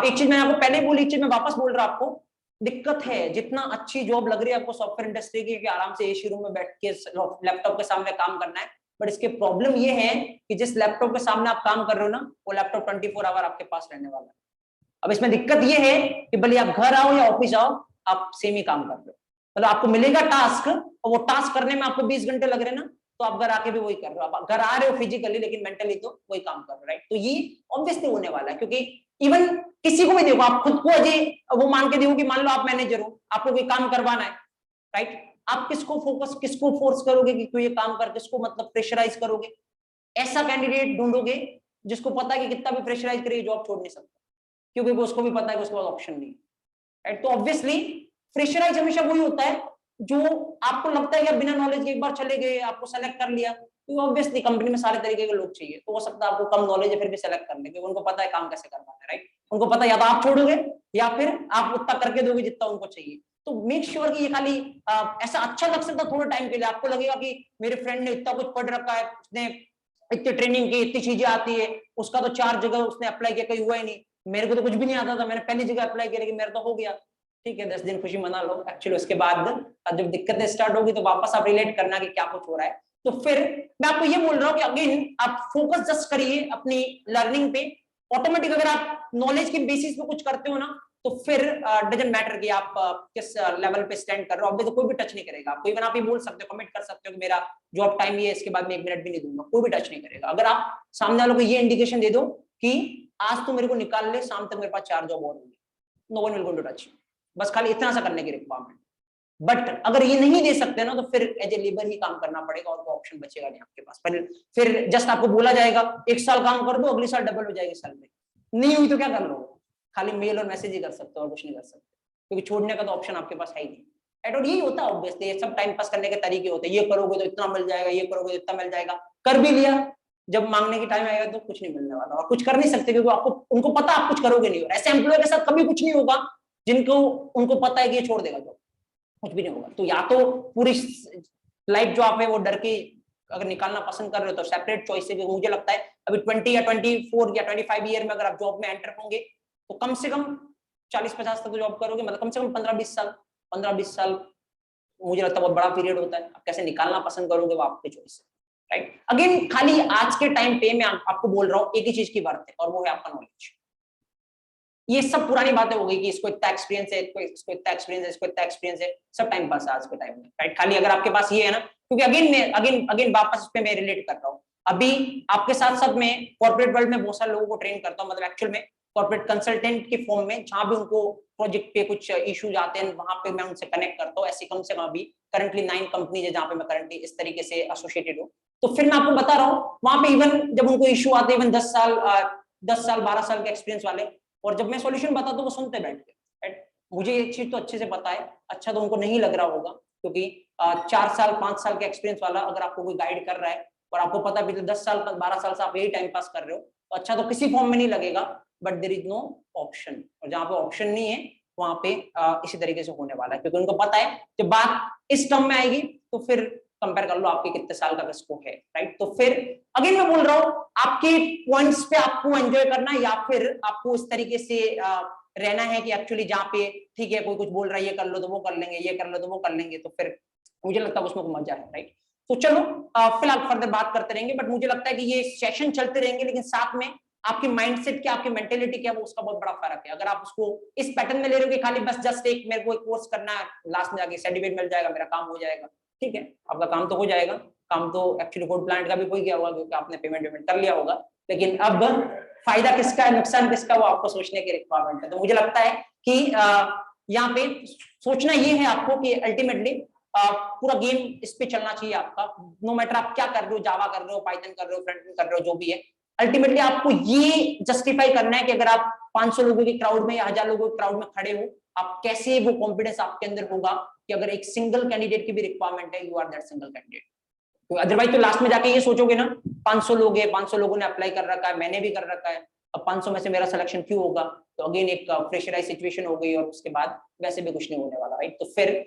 एक चीज मैंने आपको पहले बोली, एक चीज मैं वापस बोल रहा हूं आपको, दिक्कत है जितना अच्छी जॉब लग रही है आपको सॉफ्टवेयर इंडस्ट्री की कि आराम से एसी रूम में बैठ के लैपटॉप के सामने काम करना है, बट इसके प्रॉब्लम ये है कि जिस लैपटॉप के सामने आप काम कर रहे हो ना, वो लैपटॉप 24 आवर आपके पास रहने वाला है। अब इसमें दिक्कत ये है कि भले आप घर आओ या ऑफिस आओ, आप सेम ही काम कर रहे हो, मतलब आपको मिलेगा टास्क और वो टास्क करने में आपको 20 घंटे लग रहे ना, तो आप घर आके भी वही कर रहे हो, आप घर आ रहे हो फिजिकली लेकिन मेंटली तो वही काम कर रहे हो, राइट। तो ये ऑब्वियसली होने वाला है, क्योंकि इवन किसी को भी देखो, आप खुद को अजय वो मान के देखो कि मान लो आप मैनेजर हो, आपको कोई काम करवाना है, राइट, आप किसको फोकस, किसको फोर्स करोगे कि तू ये काम कर, किसको मतलब प्रेशराइज करोगे? ऐसा कैंडिडेट ढूंढोगे जिसको पता है कि कितना भी प्रेशराइज करे जॉब छोड़ नहीं सकता, क्योंकि उसको भी पता है कि उसके पास ऑप्शन नहीं है, राइट। तो ऑब्वियसली प्रेशराइज हमेशा वही होता है जो आपको लगता है कि आप बिना नॉलेज के एक बार चले गए, आपको सेलेक्ट कर लिया, तो ऑब्वियसली कंपनी में सारे तरीके के लोग चाहिए, तो हो सकता है आपको कम नॉलेज है फिर भी सेलेक्ट कर लेंगे, उनको पता है काम कैसे करना है, राइट। उनको पता है या तो आप छोड़ोगे या फिर आप उतना करके दोगे जितना उनको चाहिए। तो मेक श्योर कि ये खाली ऐसा अच्छा लग सकता थोड़े टाइम के लिए, आपको लगेगा कि मेरे फ्रेंड ने इतना कुछ पढ़ रखा है, उसने इतनी ट्रेनिंग की, इतनी चीजें आती है, उसका तो 4 जगह उसने अप्लाई किया कहीं हुआ ही नहीं, मेरे को तो कुछ भी नहीं आता था, मैंने पहली जगह अप्लाई किया लेकिन मेरा तो हो गया, ठीक है 10 दिन खुशी मना लो। एक्चुअली उसके बाद जब दिक्कतें स्टार्ट होगी तो वापस आप रिलेट करना कि क्या कुछ हो रहा है। तो फिर मैं आपको ये बोल रहा हूँ कि अगेन आप फोकस जस्ट करिए अपनी लर्निंग पे, ऑटोमेटिक अगर आप नॉलेज के बेसिस पे कुछ करते हो ना, तो फिर डजंट मैटर कि आप किस लेवल पे स्टैंड कर रहे हो, अब तो कोई भी टच नहीं करेगा आपको। इवन आप ये बोल सकते हो, कमेंट कर सकते हो कि मेरा जॉब टाइम ये है, इसके बाद मैं 1 मिनट भी नहीं दूंगा, कोई भी टच नहीं करेगा। अगर आप सामने वालों को ये इंडिकेशन दे दो कि आज तो मेरे को निकाल ले, शाम तक मेरे पास 4 जॉब और होंगी, no one will going to touch, बस खाली इतना सा करने की रिक्वायरमेंट। बट अगर ये नहीं दे सकते ना, तो फिर एज ए लेबर ही काम करना पड़ेगा और कोई ऑप्शन बचेगा नहीं आपके पास। फिर जस्ट आपको बोला जाएगा 1 साल काम कर दो, अगले साल डबल हो जाएगी सैलरी, नहीं हुई तो क्या कर लो, खाली मेल और मैसेज ही कर सकते हो और कुछ नहीं कर सकते, क्योंकि छोड़ने का तो ऑप्शन आपके पास है ही नहीं, राइट। और यही होता है ऑब्वियसली, ये सब टाइम पास करने के तरीके होते हैं, ये करोगे तो इतना मिल जाएगा, ये करोगे तो इतना मिल जाएगा, कर भी लिया, जब मांगने की टाइम आएगा तो कुछ नहीं मिलने वाला और कुछ कर नहीं सकते, क्योंकि आपको उनको पता आप कुछ करोगे नहीं। और ऐसे एम्प्लॉय के साथ कभी कुछ नहीं होगा जिनको उनको पता है कि ये छोड़ देगा जॉब, कुछ भी नहीं होगा। तो या तो पूरी लाइफ जो आप है वो डर के अगर निकालना पसंद कर रहे हो तो सेपरेट चॉइस है। मुझे लगता है अभी 20 या 24 या 25 ईयर में अगर आप जॉब में एंटर होंगे तो कम से कम 40-50 तक तो जॉब करोगे, मतलब कम से कम 15-20 साल मुझे लगता है बहुत बड़ा पीरियड होता है। आप कैसे निकालना पसंद करोगे वो आपकी चॉइस है, राइट। अगेन खाली आज के टाइम पे मैं आपको बोल रहा हूँ एक ही चीज की बात है और वो है आपका नॉलेज। ये सब पुरानी बातें हो गई कि इसको इतना एक्सपीरियंस है, इसको इतना एक्सपीरियंस है, इसको इतना एक्सपीरियंस है, सब टाइम पास है आज के टाइम में, राइट। खाली अगर आपके पास ये है ना, क्योंकि अगेन वापस इस पे मैं रिलेट कर रहा हूँ। अभी आपके साथ साथ में कॉर्पोरेट वर्ल्ड में बहुत सारे लोगों को ट्रेन करता हूँ, मतलब एक्चुअल में कॉर्पोरेट कंसल्टेंट के फॉर्म में, जहां भी उनको प्रोजेक्ट पे कुछ इश्यूज आते हैं वहां पे मैं उनसे कनेक्ट करता हूँ। ऐसी कम से कम अभी करंटली 9 कंपनीज है जहां पे मैं करंटली इस तरीके से एसोसिएटेड हूँ। तो फिर मैं आपको बता रहा हूँ वहां पे इवन जब उनको इशू आते हैं, इवन 10 साल 12 साल के एक्सपीरियंस वाले, और जब मैं सॉल्यूशन बताता हूँ वो सुनते बैठ के, राइट। मुझे एक चीज तो अच्छे से पता है, अच्छा तो उनको नहीं लग रहा होगा, क्योंकि 4 साल 5 साल के एक्सपीरियंस वाला अगर आपको कोई गाइड कर रहा है और आपको पता है पिछले 10 साल 12 साल से आप यही टाइम पास कर रहे हो, तो अच्छा तो किसी फॉर्म में नहीं लगेगा, but there is no option. और जहां पे ऑप्शन नहीं है वहां पे इसी तरीके से होने वाला है, क्योंकि उनको पता है जब बात इस टर्म में आएगी तो फिर कंपेयर कर लो आपके कितने साल का स्कोप है, राइट। तो फिर अगेन मैं बोल रहा हूँ आपके पॉइंट्स पे आपको एंजॉय करना है या फिर आपको इस तरीके से रहना है कि एक्चुअली जहाँ पे ठीक है कोई कुछ बोल रहा है ये कर लो तो वो कर लेंगे, ये कर लो तो वो कर लेंगे, तो फिर मुझे लगता है उसमें मजा है, राइट। तो चलो फिलहाल फर्दर बात करते रहेंगे, बट मुझे लगता है कि ये सेशन चलते रहेंगे, लेकिन साथ में आपकी माइंडसेट क्या, आपकी मेंटेलिटी क्या, वो उसका बहुत बड़ा फर्क है। अगर आप उसको इस पैटर्न में ले रहे हो खाली बस जस्ट एक मेरे को एक कोर्स करना है, लास्ट में जाके सर्टिफिकेट मिल जाएगा, मेरा काम हो जाएगा, ठीक है, आपका काम तो हो जाएगा, काम तो एक्चुअली फूड प्लांट का भी हो गया होगा क्योंकि आपने पेमेंट कर लिया होगा, लेकिन अब फायदा किसका है, नुकसान किसका, वो आपको सोचने की रिक्वायरमेंट है। तो मुझे लगता है कि यहाँ पे सोचना ये है आपको कि अल्टीमेटली पूरा गेम इस पे चलना चाहिए आपका, नो मैटर आप क्या कर रहे हो, जावा कर रहे हो, पाइथन कर रहे हो, फ्रंट एंड कर रहे हो, जो भी है, अल्टीमेटली आपको ये जस्टिफाई करना है कि अगर आप 500 लोगों की क्राउड में या 1000 लोगों की क्राउड में खड़े हो, आप कैसे, वो कॉन्फिडेंस आपके अंदर होगा कि अगर एक सिंगल कैंडिडेट की भी रिक्वायरमेंट है, you are that single candidate. तो अदरवाइज तो लास्ट में जाके ये सोचोगे ना 500 लोग हैं, 500 लोगों ने अप्लाई कर रखा है, मैंने भी कर रखा है, अब 500 में से मेरा सिलेक्शन क्यों होगा, तो अगेन एक प्रेशराइज सिचुएशन हो गई और उसके बाद वैसे भी कुछ नहीं होने वाला, राइट। तो फिर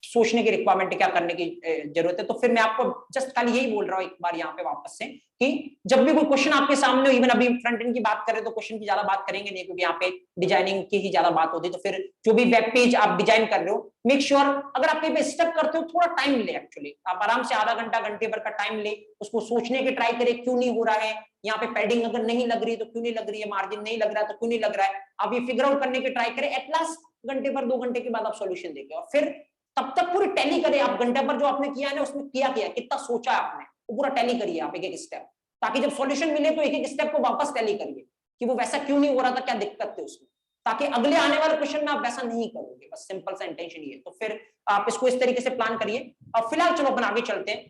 सोचने की रिक्वायरमेंट क्या करने की जरूरत है। तो फिर मैं आपको जस्ट खाली यही बोल रहा हूँ एक बार यहाँ पे वापस से कि जब भी कोई क्वेश्चन आपके सामने हो, इवन अभी फ्रंट एंड की बात करें तो क्वेश्चन की ज्यादा बात करेंगे नहीं, क्योंकि यहाँ पे डिजाइनिंग की ही ज्यादा बात होती है। तो फिर जो भी वेब पेज आप डिजाइन कर रहे हो, मेक श्योर अगर आप कहीं पे स्टक करते हो थोड़ा टाइम ले, एक्चुअली आप आराम से आधा घंटा घंटे भर का टाइम ले, उसको सोचने की ट्राई करें क्यों नहीं हो रहा है, यहाँ पे पैडिंग अगर नहीं लग रही है तो क्यों नहीं लग रही है, मार्जिन नहीं लग रहा है तो क्यों नहीं लग रहा है, आप ये फिगर आउट करने की ट्राई करें। एट लास्ट घंटे भर 2 घंटे के बाद आप सोल्यूशन देखें और फिर तब तक पूरी टैली करें। आप घंटे पर जो आपने किया है ना, उसमें किया कितना सोचा आपने, वो पूरा टैली करिए आप एक एक स्टेप, ताकि जब सॉल्यूशन मिले तो एक एक स्टेप को वापस टैली करिए कि वो वैसा क्यों नहीं हो रहा था, क्या दिक्कत थी उसमें, ताकि अगले आने वाले क्वेश्चन में आप वैसा नहीं करोगे। बस सिंपल सा इंटेंशन ये है। तो फिर आप इसको इस तरीके से प्लान करिए। और फिलहाल चलो अपन आगे चलते हैं,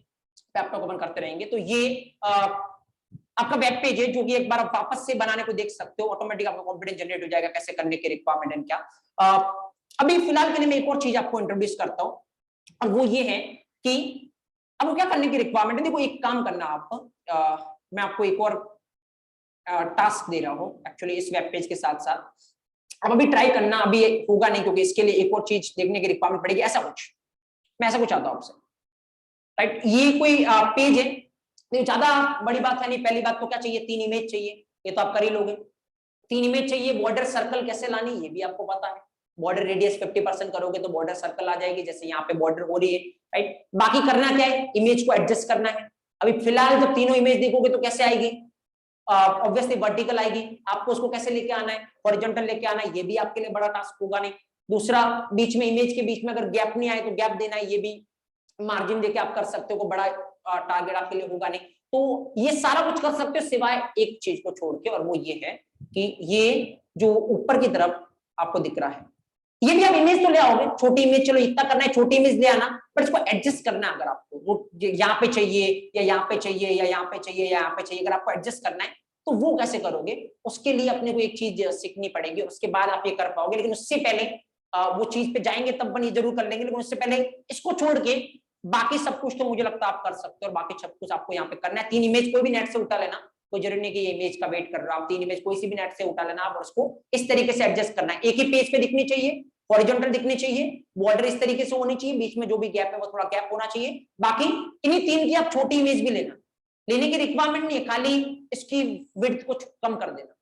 लैपटॉप ओपन करते रहेंगे। तो ये आपका वेब पेज है जो कि एक बार आप वापस से बनाने को देख सकते हो, ऑटोमेटिक आपका कॉन्फिडेंस जनरेट हो जाएगा कैसे करने की रिक्वायरमेंट है क्या। अभी फिलहाल के लिए मैं एक और चीज आपको इंट्रोड्यूस करता हूँ, और वो ये है कि अब वो क्या करने की रिक्वायरमेंट है। देखो एक काम करना आप, मैं आपको एक और टास्क दे रहा हूँ एक्चुअली इस वेब पेज के साथ साथ। अब अभी ट्राई करना, अभी होगा नहीं क्योंकि इसके लिए एक और चीज देखने की रिक्वायरमेंट पड़ेगी। ऐसा कुछ मैं ऐसा कुछ आता हूँ आपसे, राइट। ये कोई पेज है, ज्यादा बड़ी बात है नहीं। पहली बात तो क्या चाहिए, 3 इमेज चाहिए, ये तो आप कर ही लोगे। 3 इमेज चाहिए। बॉर्डर सर्कल कैसे लानी ये भी आपको पता है, बॉर्डर रेडियस 50% करोगे तो बॉर्डर सर्कल आ जाएगी, जैसे यहाँ पे बॉर्डर हो रही है, राइट। बाकी करना क्या है, इमेज को एडजस्ट करना है। अभी फिलहाल जब तीनों इमेज देखोगे तो कैसे आएगी, ऑब्वियसली वर्टिकल आएगी। आपको उसको कैसे लेके आना है, हॉरिजॉन्टल लेके आना है, ये भी आपके लिए बड़ा टास्क होगा नहीं। दूसरा, बीच में इमेज के बीच में अगर गैप नहीं आए तो गैप देना है, ये भी मार्जिन देके आप कर सकते हो, बड़ा टारगेट आपके लिए होगा नहीं। तो ये सारा कुछ कर सकते हो सिवाय एक चीज को छोड़ के, और वो ये है कि ये जो ऊपर की तरफ आपको दिख रहा है, ये भी आप इमेज तो ले आओगे, छोटी इमेज, चलो इतना करना है, छोटी इमेज ले आना, पर इसको एडजस्ट करना है। अगर आपको वो यहाँ पे चाहिए या यहाँ पे चाहिए या यहाँ पे चाहिए या यहाँ पे चाहिए, अगर आपको एडजस्ट करना है तो वो कैसे करोगे, उसके लिए अपने को एक चीज सीखनी पड़ेगी, उसके बाद आप ये कर पाओगे। लेकिन उससे पहले वो चीज पे जाएंगे तब अपन ये जरूर कर लेंगे, लेकिन उससे पहले इसको छोड़ के बाकी सब कुछ तो मुझे लगता है आप कर सकते हो, और बाकी सब कुछ आपको यहाँ पे करना है। 3 इमेज कोई भी नेट से उठा लेना, कोई जरूरी नहीं कि ये इमेज का वेट कर रहा हो आप, 3 इमेज कोई सी भी नेट से उठा लेना आप, और उसको इस तरीके से एडजस्ट करना है। एक ही पेज पे दिखनी चाहिए, हॉरिजॉन्टल दिखनी चाहिए, बॉर्डर इस तरीके से होनी चाहिए, बीच में जो भी गैप है वो थोड़ा गैप होना चाहिए। बाकी इन्हीं 3 की आप छोटी इमेज भी लेना, लेने की रिक्वायरमेंट नहीं है, खाली इसकी विड्थ को कम कर देना,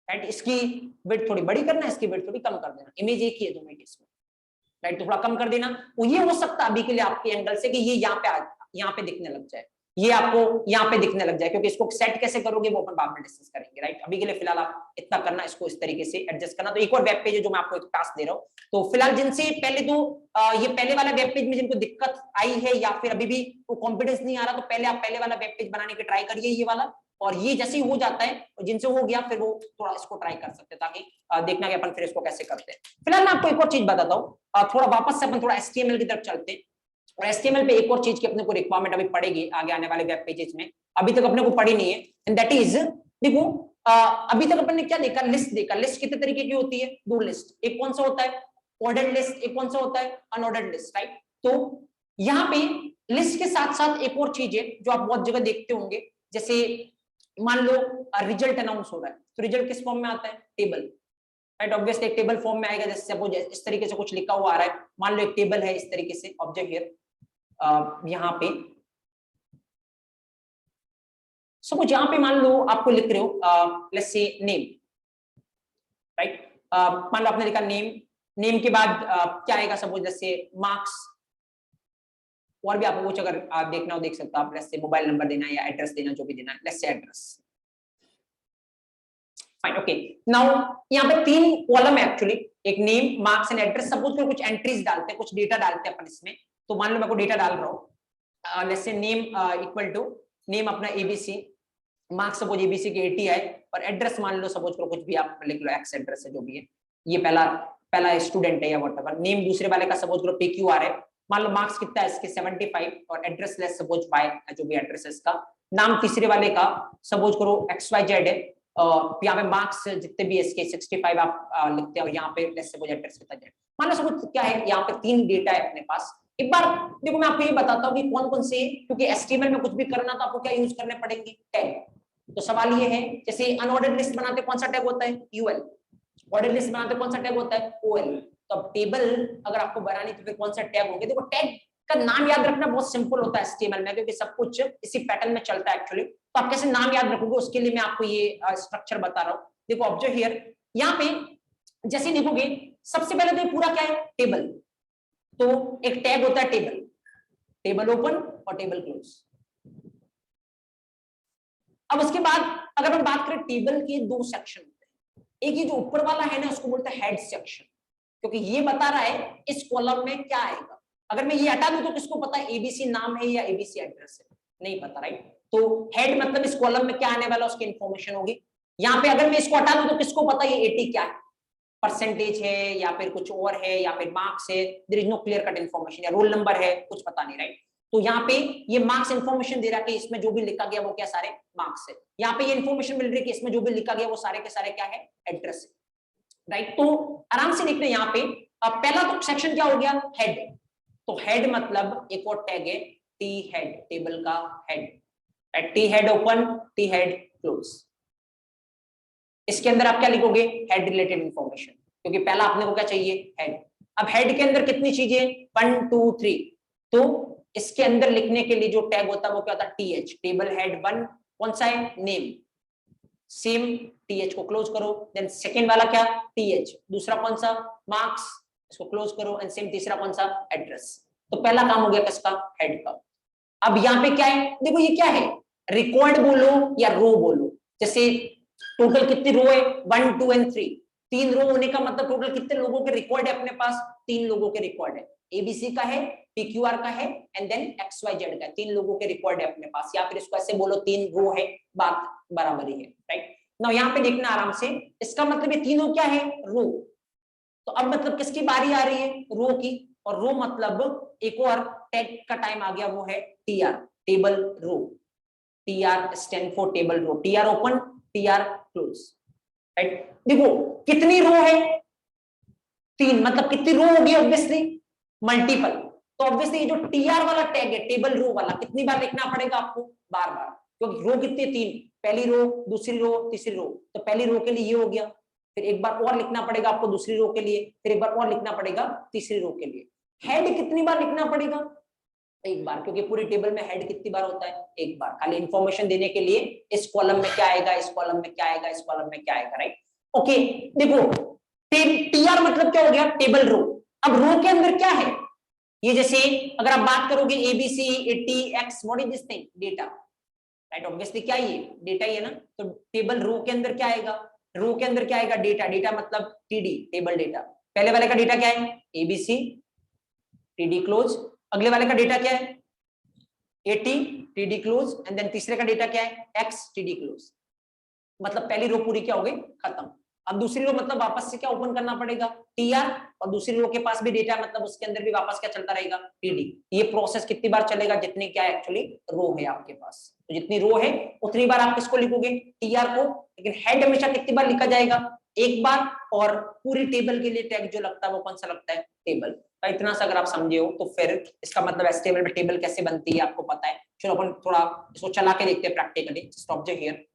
राइट। इसकी विड्थ थोड़ी बड़ी करना है, इसकी विड्थ थोड़ी कम कर देना, इमेज एक ही है दोनों केस में, राइट। तो थोड़ा कम कर देना। वो ये हो सकता है अभी के लिए आपके एंगल से कि ये यहाँ पे दिखने लग जाए, ये आपको यहाँ पे दिखने लग जाए, क्योंकि इसको सेट कैसे करोगे वो अपन बाद में डिस्कस करेंगे, राइट। अभी के लिए फिलहाल आप इतना करना, इसको इस तरीके से एडजस्ट करना। तो एक और वेब पेज है जो मैं आपको एक टास्क दे रहा हूँ। तो फिलहाल जिनसे पहले तो ये पहले वाला वेब पेज में जिनको दिक्कत आई है या फिर अभी भी वो कॉन्फिडेंस नहीं आ रहा, तो पहले आप पहले वाला वेब पेज बनाने की ट्राई करिए, ये वाला। और ये जैसे ही हो जाता है, जिनसे हो गया फिर वो थोड़ा इसको ट्राई कर सकते हैं, ताकि देखना कि अपन फिर इसको कैसे करते हैं। फिलहाल मैं आपको एक और चीज बताता हूँ, थोड़ा वापस से अपन थोड़ा HTML की तरफ चलते हैं। और HTML पे एक और चीज की अपने को रिक्वायरमेंट अभी पड़ेगी आगे आने वाले वेब पेजेस में, अभी तक अपने को पड़ी नहीं है, एंड दैट इज, देखो अभी तक अपन ने क्या देखा, लिस्ट देखा। लिस्ट कितने तरीके की होती है, 2 लिस्ट, एक कौन सा होता है ऑर्डर्ड लिस्ट, एक कौन सा होता है अनऑर्डर्ड लिस्ट, राइट। तो यहाँ पे लिस्ट के साथ साथ एक और चीज है जो आप बहुत जगह देखते होंगे, जैसे मान लो रिजल्ट अनाउंस हो रहा है, तो रिजल्ट किस फॉर्म में आता है, टेबल, राइट। ऑब्वियसली एक टेबल फॉर्म में आएगा, जैसे सपोज इस तरीके से कुछ लिखा हुआ आ रहा है, मान लो एक टेबल है इस तरीके से, ऑब्जेक्ट हियर यहाँ पे सपोज, यहाँ पे मान लो आपको लिख रहे हो लेट्स से नेम, राइट। मान लो आपने लिखा नेम, नेम के बाद क्या आएगा, सपोज जैसे मार्क्स, और भी आपको कुछ अगर देखना हो देख सकते हो आप, लेट्स से मोबाइल नंबर देना है या एड्रेस देना, जो भी देना है, let's say address, fine, okay. Now यहाँ पे 3 कॉलम है एक्चुअली, एक name, marks and address. Suppose करो कुछ एंट्रीज डालते हैं, कुछ डेटा डालते हैं अपन इसमें। तो मान लो मैं को डेटा डाल रहा हूँ, let's say name equal to name अपना ABC, मार्क्स सपोज ABC के 80 है, और एड्रेस मान लो सपोज करो कुछ भी आप लिख लो, एक्स एड्रेस है जो भी है, ये पहला स्टूडेंट है या व्हाटएवर। नेम दूसरे वाले का सपोज करो PQR है, मान लो मार्क्स कितना है इसके 75, और एड्रेस लेस सपोज Y जो भी एड्रेस है इसका। नाम तीसरे वाले का सपोज करो XYZ है, यहाँ पे मार्क्स जितने भी इसके 65 आप लिखते हैं, और यहाँ पे लेट्स सपोज एड्रेस कितना है। मान लो सपोज क्या है, यहाँ पे 3 डेटा है अपने पास। एक बार देखो मैं आपको ये बताता हूँ कि कौन कौन से, क्योंकि HTML में कुछ भी करना तो आपको क्या यूज करने पड़ेंगे, टैग। तो सवाल ये है, जैसे अनऑर्डर्ड लिस्ट बनाते कौन सा टैग होता है, UL, ऑर्डर लिस्ट बनाते कौन सा टैग होता है, OL। तो अब टेबल अगर आपको बनानी तो फिर कौन सा टैग होंगे, देखो टैग का नाम याद रखना बहुत सिंपल होता है HTML में, क्योंकि सब कुछ इसी पैटर्न में चलता है एक्चुअली। तो आप कैसे नाम याद रखोगे, उसके लिए मैं आपको ये स्ट्रक्चर बता रहा हूँ। देखो ऑब्जर्व हियर, यहाँ पे जैसे लिखोगे, सबसे पहले तो ये पूरा क्या है, टेबल। तो एक टैग होता है टेबल, टेबल ओपन और टेबल क्लोज। अब उसके बाद अगर हम बात करें, टेबल के 2 सेक्शन होते हैं, एक ये जो ऊपर वाला है ना, उसको बोलते हैं हेड सेक्शन, क्योंकि ये बता रहा है इस कॉलम में क्या आएगा। अगर मैं ये हटा दूं तो किसको पता है, ABC नाम है या ABC एड्रेस है, नहीं पता, राइट। तो हेड मतलब इस कॉलम में क्या आने वाला उसकी इंफॉर्मेशन होगी। यहाँ पे अगर मैं इसको हटा दूं तो किसको पता ये 80 क्या है, परसेंटेज है या फिर कुछ और है या फिर मार्क्स है, there is no clear cut information, या रोल नंबर है, कुछ पता नहीं, राइट। तो यहाँ पे ये मार्क्स इंफॉर्मेशन दे रहा है कि इसमें जो भी लिखा गया वो क्या सारे मार्क्स है। यहाँ पे ये इंफॉर्मेशन मिल रही है कि इसमें जो भी लिखा गया वो सारे के सारे क्या है, एड्रेस है, राइट। तो आराम से लिख रहे यहाँ पे। अब पहला तो सेक्शन क्या हो गया, हेड। तो हेड मतलब एक और टैग है T हेड, टेबल का head, T head open, T head close. इसके अंदर आप क्या लिखोगे, हेड रिलेटेड इंफॉर्मेशन, क्योंकि पहला आपने को क्या चाहिए, हेड। अब हेड के अंदर कितनी चीजें, 1 2 3। तो इसके अंदर लिखने के लिए जो टैग होता है वो क्या होता है, TH, टेबल हेड 1 कौन सा है, नेम, सेम TH को क्लोज करो। देन सेकेंड वाला क्या, TH, दूसरा कौन सा, मार्क्स, इसको क्लोज करो, एंड सेम तीसरा कौन सा, एड्रेस। तो पहला काम हो गया किसका, हेड का। अब यहाँ पे क्या है, देखो ये क्या है, रिकॉर्ड बोलो या रो बोलो। जैसे टोटल कितनी रो है, 1 2 एंड 3, 3 रो होने का मतलब टोटल कितने लोगों के रिकॉर्ड है अपने पास, 3 लोगों के रिकॉर्ड है। ABC का है, PQR का है, एंड देन XYZ का, 3 लोगों के रिकॉर्ड है अपने पास, या फिर इसको ऐसे बोलो 3 रो है, बात बराबर ही है, राइट। नाउ यहाँ पे देखना आराम से, इसका मतलब ये तीनों क्या है, रो। तो अब मतलब किसकी बारी आ रही है, रो की। और रो मतलब एक और टैग का टाइम आ गया, वो है TR, table row. TR stand for table row, TR open, TR close, right. देखो कितनी रो है, 3, मतलब कितनी रो होगी, ऑब्वियसली मल्टीपल। तो ऑब्वियसली ये जो टीआर वाला टैग है टेबल रो वाला, कितनी बार लिखना पड़ेगा आपको? बार बार, क्योंकि रो कितनी है? 3, पहली रो, दूसरी रो, तीसरी रो। तो पहली रो के लिए ये हो गया, फिर एक बार और लिखना पड़ेगा आपको दूसरी रो के लिए, फिर एक बार और लिखना पड़ेगा तीसरी रो के लिए। हेड कितनी बार लिखना पड़ेगा? एक बार, क्योंकि पूरी टेबल में हेड कितनी बार होता है? एक बार, खाली इंफॉर्मेशन देने के लिए इस कॉलम में क्या आएगा, इस कॉलम में क्या आएगा, इस कॉलम में क्या आएगा, राइट? ओके, देखो टीआर मतलब क्या हो गया? Table row. अब रो के अंदर क्या है? ये जैसे अगर आप बात करोगे ABC 80x, what is this thing? Data, right? Obviously क्या ये डेटा ही है ना। तो टेबल रो के अंदर क्या आएगा? रो के अंदर क्या आएगा? डेटा। डेटा मतलब टीडी, टेबल डेटा। पहले वाले का डेटा क्या है? ABC TD close. अगले वाले का डेटा क्या है? 80 टीडी क्लोज, एंड देन तीसरे का डेटा क्या है? x TD close. मतलब पहली रो पूरी क्या हो गई? खत्म। अब दूसरी रो मतलब वापस से क्या ओपन करना पड़ेगा? टीआर, और दूसरी रो के पास भी डेटा, मतलब उसके अंदर भी वापस क्या चलता रहेगा? टीडी। ये प्रोसेस कितनी बार चलेगा? जितनी क्या एक्चुअली रो है आपके पास। तो जितनी रो है उतनी बार आप किसको लिखोगे? टीआर को। लेकिन हेड हमेशा कितनी बार लिखा जाएगा? एक बार। और पूरी टेबल के लिए टैग जो लगता है वो कौन सा लगता है? टेबल। इतना सा अगर आप समझे हो तो फिर इसका मतलब एचटीएमएल में टेबल कैसे बनती है आपको पता है। चलो अपन थोड़ा इसको चला के देखते हैं प्रैक्टिकली। स्टॉप जो हियर,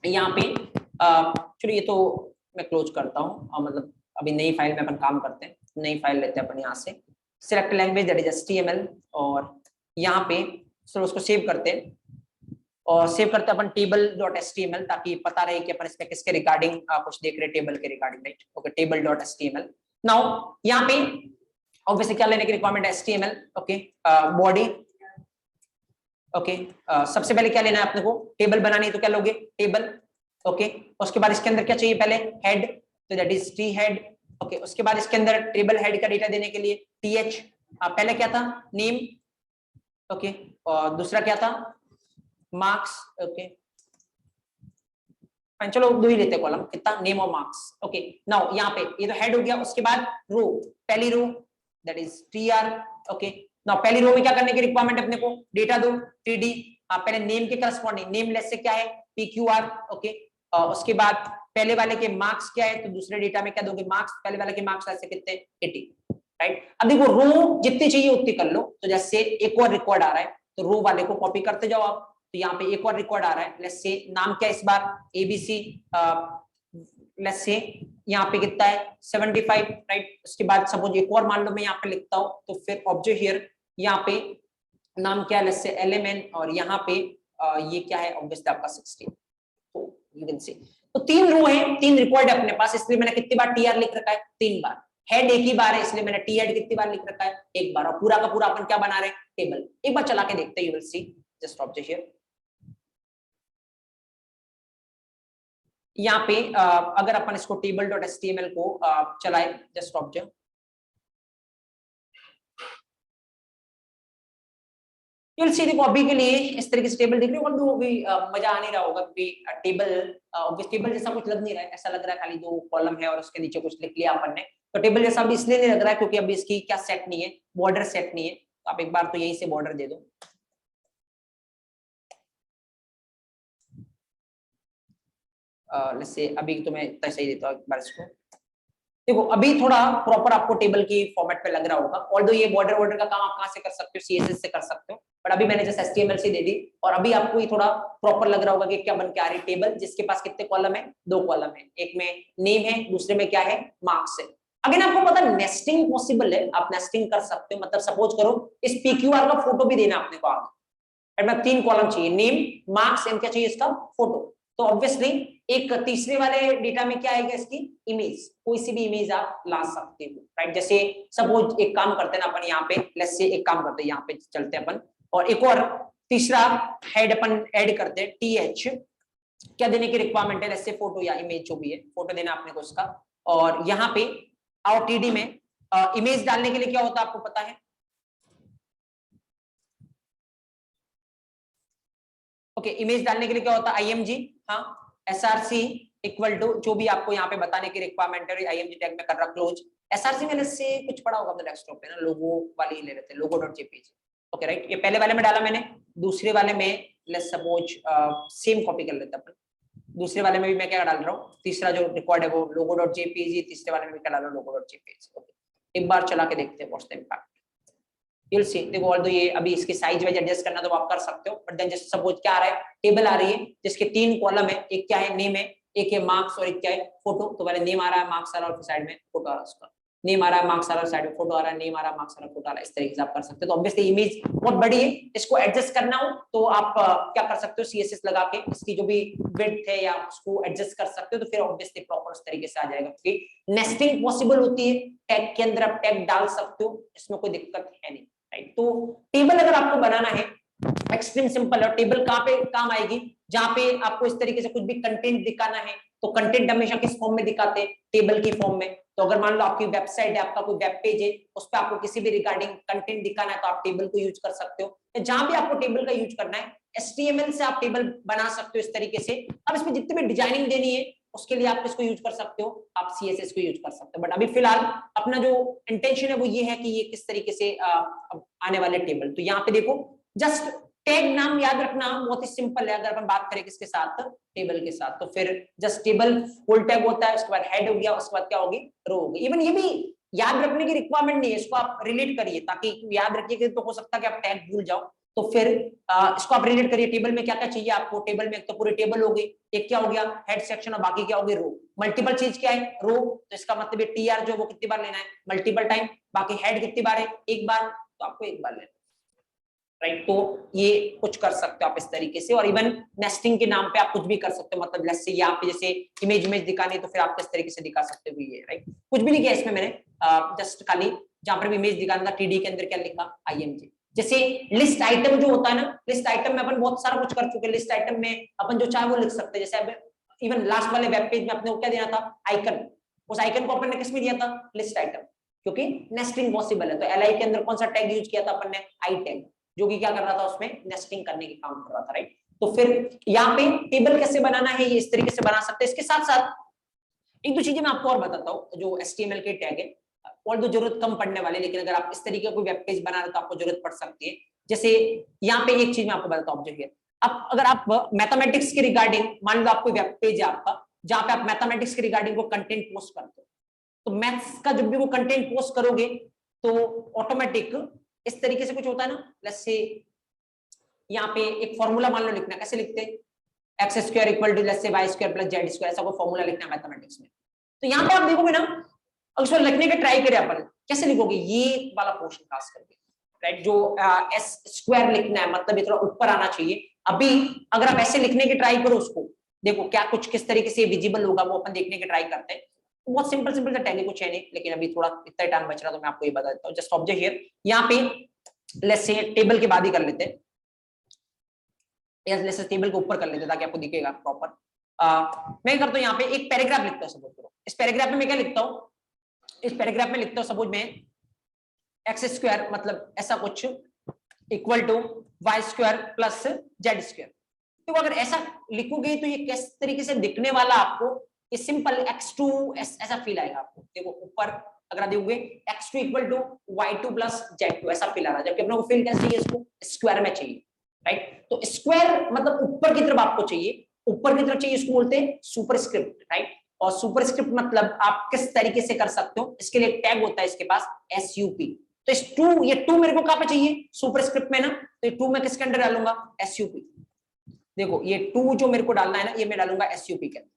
यहाँ पे चलिए, ये तो मैं क्लोज करता हूँ, मतलब अभी नई फाइल में अपन काम करते हैं। नई फाइल लेते हैं अपन यहाँ से, select language that is HTML, और यहाँ पे चलो उसको सेव करते हैं, और सेव करते हैं अपन table.html, ताकि पता रहे कि अपन इसमें किसके रिगार्डिंग कुछ देख रहे हैं, टेबल के regarding, right? Okay, table.html। Now यहाँ पे ऑब्वियसली क्या लेने की रिक्वायरमेंट है? HTML। Okay, body. ओके, सबसे पहले क्या लेना है अपने को? टेबल बनानी है तो क्या लोगे? टेबल। ओके, उसके बाद इसके अंदर क्या चाहिए? पहले हेड, तो that is T head. Okay, उसके बाद इसके अंदर टेबल हेड का डेटा देने के लिए th। पहले क्या था? नेम। ओके, और दूसरा क्या था? मार्क्स। ओके, चलो दो ही लेते हैं कॉलम, कितना? नेम और मार्क्स। ओके, नाउ यहाँ पे ये तो हेड हो गया। उसके बाद रो, पहली row that is tr। Okay, now पहली रो में क्या करने की रिक्वायरमेंट है अपने को? डेटा दो, td। पहले नेम के करस्पॉन्डिंग, नेम लेस से क्या है? pqr। ओके, उसके बाद पहले वाले के मार्क्स क्या है? तो दूसरे डेटा में क्या दोगे? मार्क्स। पहले वाले के मार्क्स ऐसे कितने? 80, राइट? अब देखो रो जितनी चाहिए उतनी कर लो। तो जैसे एक और रिकॉर्ड आ रहा है तो रो वाले को कॉपी करते जाओ आप। तो यहाँ पे एक और रिकॉर्ड आ रहा है, लेट्स से नाम क्या है इस बार? एबीसी। लेट्स से यहाँ पे कितना है? 75, राइट? उसके बाद सपोज एक और मान लो मैं यहाँ पे लिखता हूँ, तो फिर ऑब्जेक्ट हियर, यहाँ पे नाम क्या है? लेट्स से एलिमेंट, और यहाँ पे ये क्या है? ऑब्वियसली आपका 16। तो यू कैन सी, तो 3 रो है, 3 रिकॉर्ड है अपने पास, इसलिए मैंने कितनी बार टीआर लिख रखा है? 3 बार। हेड एक ही बार है, इसलिए मैंने टी हेड कितनी बार लिख रखा है? एक बार। और पूरा का पूरा अपन क्या बना रहे हैं? टेबल। एक बार चला के देखते हैं, you will see. Just object here, यहाँ पे अगर अपन इसको table.html को चलाए, just object, you will see. देखो अभी के लिए इस तरीके से टेबल दिख रही है, अभी मजा आ नहीं रहा होगा क्योंकि टेबल जैसा कुछ लग नहीं रहा है। ऐसा लग रहा है खाली 2 कॉलम है और उसके नीचे कुछ लिख लिया अपन ने। तो टेबल जैसा अभी इसलिए नहीं लग रहा है क्योंकि अभी इसकी क्या सेट नहीं है? बॉर्डर सेट नहीं है। तो आप एक बार तो यहीं से बॉर्डर दे दो। जैसे अभी तो मैं इतना सही देता हूँ एक बार इसको। देखो अभी थोड़ा प्रॉपर आपको टेबल की फॉर्मेट पे लग रहा होगा। ऑल्दो ये बॉर्डर वॉर्डर का काम आप कहाँ से कर सकते हो? सीएसएस से कर सकते हो, बट अभी मैंने जस्ट एचटीएमएल से दे दी। और अभी आपको ये थोड़ा प्रॉपर लग रहा होगा कि क्या बन के आ रही टेबल, जिसके पास कितने कॉलम है? 2 कॉलम है। एक में नेम है, दूसरे में क्या है? मार्क्स है। अगर आपको पता नेस्टिंग पॉसिबल है, आप नेस्टिंग कर सकते हो। मतलब सपोज करो इस पीक्यूआर का फोटो भी देना अपने को आगे, मतलब 3 कॉलम चाहिए, नेम मार्क्स एंड क्या चाहिए? इसका फोटो। तो ऑब्वियसली एक तीसरे वाले डेटा में क्या आएगा? इसकी इमेज। कोई सी भी इमेज आप ला सकते हो, राइट? जैसे सपोज एक काम करते हैं ना अपन, यहाँ पे लेट्स से एक काम करते हैं, यहाँ पे चलते हैं अपन, और एक और तीसरा हेड अपन ऐड करते हैं, टीएच। क्या देने की रिक्वायरमेंट है? लेट्स से फोटो या इमेज, जो भी है, फोटो देना अपने को उसका। और यहाँ पे और टीडी में इमेज डालने के लिए क्या होता है आपको पता है? ओके, इमेज डालने के लिए क्या होता है? आईएमजी। हाँ, एसआरसी इक्वल टू जो भी आपको यहाँ पे बताने की रिक्वायरमेंट है, आईएमजी टैग में कर रहा क्लोज। एसआरसी में से कुछ पड़ा होगा अपने डेस्कटॉप पे ना, लोगो वाली ले रहे थे, logo.jpg। ओके राइट, ये पहले वाले में डाला मैंने। दूसरे वाले में लेट्स सपोज सेम कॉपी कर लेते अपन। दूसरे वाले में भी मैं क्या डाल रहा हूँ? तीसरा जो रिकॉर्ड है वो logo.jpg, तीसरे वाले में भी क्या डाल रहा हूँ? logo.jpg। ओके, एक बार चला के देखते हैं what's the impact. you'll see, देखो ऑल्दो ये अभी इसकी साइज वाइज एडजस्ट करना तो आप कर सकते हो, बट देन जस्ट सपोज क्या आ रहा है, टेबल आ रही है जिसके 3 कॉलम है, एक क्या है नेम है, एक है मार्क्स और एक क्या है फोटो। तो पहले नेम आ रहा है, मार्क्स आ रहा है और साइड में फोटो आ रहा है, उसका नेम आ रहा है, मार्क्स आ रहा है, साइड में फोटो आ रहा है, नेम आ रहा है, मार्क्स आ रहा है, फोटो आ रहा है, इस तरीके से आप कर सकते हो। तो ऑब्वियसली इमेज बहुत बड़ी है, इसको एडजस्ट करना हो तो आप क्या कर सकते हो, सीएसएस लगा के इसकी जो भी विड्थ है या उसको एडजस्ट कर सकते हो, तो फिर ऑब्वियसली प्रॉपर उस तरीके से आ जाएगा। क्योंकि नेस्टिंग पॉसिबल होती है, टैग के अंदर आप टैग डाल सकते हो, इसमें कोई दिक्कत है नहीं, राइट। तो टेबल अगर आपको बनाना है, एक्सट्रीम सिंपल है। टेबल कहां पे काम आएगी, जहां पे आपको इस तरीके से कुछ भी कंटेंट दिखाना है, तो कंटेंट हमेशा किस फॉर्म में दिखाते हैं, टेबल की फॉर्म में। तो अगर मान लो आपकी वेबसाइट है, आपका कोई वेब पेज है, उस पर आपको किसी भी रिगार्डिंग कंटेंट दिखाना है, तो आप टेबल को यूज कर सकते हो। जहां भी आपको टेबल का यूज करना है, HTML से आप टेबल बना सकते हो इस तरीके से। अब इसमें जितनी भी डिजाइनिंग देनी है उसके लिए आप इसको यूज कर सकते हो, आप CSS को यूज कर सकते हो। बट अभी फिलहाल अपना जो इंटेंशन है वो ये है कि ये किस तरीके से आने वाले टेबल। तो यहाँ पे देखो, जस्ट टैग नाम याद रखना बहुत ही सिंपल है। अगर अपन बात करें किसके साथ, टेबल के साथ, तो फिर जस्ट टेबल फुल टैग होता है, उसके बाद हेड हो गया, उसके बाद क्या होगी, रो होगी। इवन ये भी याद रखने की रिक्वायरमेंट नहीं है, इसको आप रिलेट करिए, ताकि याद रखिए, तो हो सकता है कि आप टैग भूल जाओ। तो फिर इसको आप रिलेट करिए, टेबल में क्या क्या चाहिए आपको। टेबल में एक तो पूरी टेबल हो गई, एक क्या हो गया, हेड सेक्शन, और बाकी क्या होगी, रो। मल्टीपल चीज क्या है, रो, तो इसका मतलब ये TR जो वो कितनी बार लेना है, मल्टीपल टाइम। बाकी हेड कितनी बार है, एक बार, तो आपको एक बार लेना, राइट। तो ये कुछ कर सकते हो आप इस तरीके से। और इवन नेस्टिंग के नाम पे आप कुछ भी कर सकते हो, मतलब लेट्स से यहाँ पे जैसे इमेज दिखानी है, तो फिर आप किस तरीके से दिखा सकते हो, ये राइट। कुछ भी नहीं किया इसमें मैंने, जस्ट खाली जहां पर भी इमेज दिखाना था, TD के अंदर क्या लिखा, IMG। जैसे लिस्ट आइटम जो होता है ना, लिस्ट आइटम में अपन बहुत सारा कुछ कर चुके हैं। लिस्ट आइटम में अपन जो चाहे वो लिख सकते हैं। जैसे अब इवन लास्ट वाले वेब पेज में अपने को क्या देना था, आइकन। उस आइकन को अपन ने किस में दिया था, लिस्ट आइटम, क्योंकि नेस्टिंग पॉसिबल है। तो LI के अंदर कौन सा टैग यूज किया था अपन ने, आई टैग, जो कि क्या कर रहा था, उसमें नेस्टिंग करने की काम कर रहा था, राइट। तो फिर यहाँ पे टेबल कैसे बनाना है, ये इस तरीके से बना सकते हैं। इसके साथ साथ एक दो चीजें मैं आपको और बताता हूँ, जो HTML के टैग है, और तो जरूरत कम पड़ने वाले, लेकिन अगर आप इस तरीके का कोई वेब पेज बना रहे हो तो आपको जरूरत पड़ सकती है। जैसे यहाँ पे एक चीज मैं आपको बताता हूँ, ऑब्जेक्ट। अब अगर आप मैथमेटिक्स के रिगार्डिंग, मान लो आपको वेब पेज है आपका, जहां पे आप मैथमेटिक्स के रिगार्डिंग को कंटेंट पोस्ट करते हो, तो मैथ्स का जब भी वो कंटेंट पोस्ट करोगे तो ऑटोमेटिक इस तरीके से कुछ होता है ना। लेट्स से यहाँ पे एक फॉर्मूला मान लो लिखना, कैसे लिखते हैं, x square equal to let's say y square plus z square, ऐसा कोई फॉर्मूला लिखना है मैथमेटिक्स में। तो यहाँ पे आप देखोगे ना, अगर उसको लिखने के ट्राई करें अपन, कैसे लिखोगे, ये वाला पोर्शन खास करके, राइट, जो एस स्क्वायर लिखना है, मतलब ये थोड़ा ऊपर आना चाहिए। अभी अगर आप ऐसे लिखने की ट्राई करो उसको, देखो क्या कुछ किस तरीके से विजिबल होगा, वो अपन देखने की ट्राई करते हैं। बहुत सिंपल सिंपल सा टैग है, कुछ है नहीं, लेकिन अभी थोड़ा इतना टाइम बच रहा तो मैं आपको ये बता देता हूँ। जस्ट ऑब्जेक्ट हियर, यहाँ पे लेट्स से टेबल के बाद ही कर लेते हैं, लेट्स से टेबल को ऊपर कर लेते हैं ताकि आपको दिखेगा प्रॉपर। मैं करता हूँ यहाँ पे एक पैराग्राफ लिखता हूँ, सपोज करो। इस पैराग्राफ में मैं क्या लिखता हूँ, इस पैराग्राफ में लिखता हूँ सपोज में एक्स स्क्वायर, मतलब ऐसा कुछ, equal to y square plus z square. तो अगर ऐसा लिखोगे तो ये किस तरीके से दिखने वाला आपको, ये सिंपल x2 ऐसा फील आएगा आपको। देखो ऊपर अगर देखोगे x2 equal to y2 plus z2, ऐसा फील आ रहा है, जबकि अपने को फील कैसे चाहिए, इसको स्क्वायर में चाहिए, राइट। तो स्क्वायर मतलब ऊपर की तरफ आपको चाहिए, ऊपर की तरफ चाहिए, इसको बोलते हैं सुपरस्क्रिप्ट, राइट। और सुपरस्क्रिप्ट मतलब आप किस तरीके से कर सकते हो, इसके लिए टैग होता है इसके पास SUP। तो इस 2, ये 2 मेरे को कहां पे चाहिए, सुपरस्क्रिप्ट में ना, तो ये 2 मैं किसके अंदर डालूंगा, SUP। देखो ये 2 जो मेरे को डालना है ना, ये मैं डालूंगा SUP के अंदर।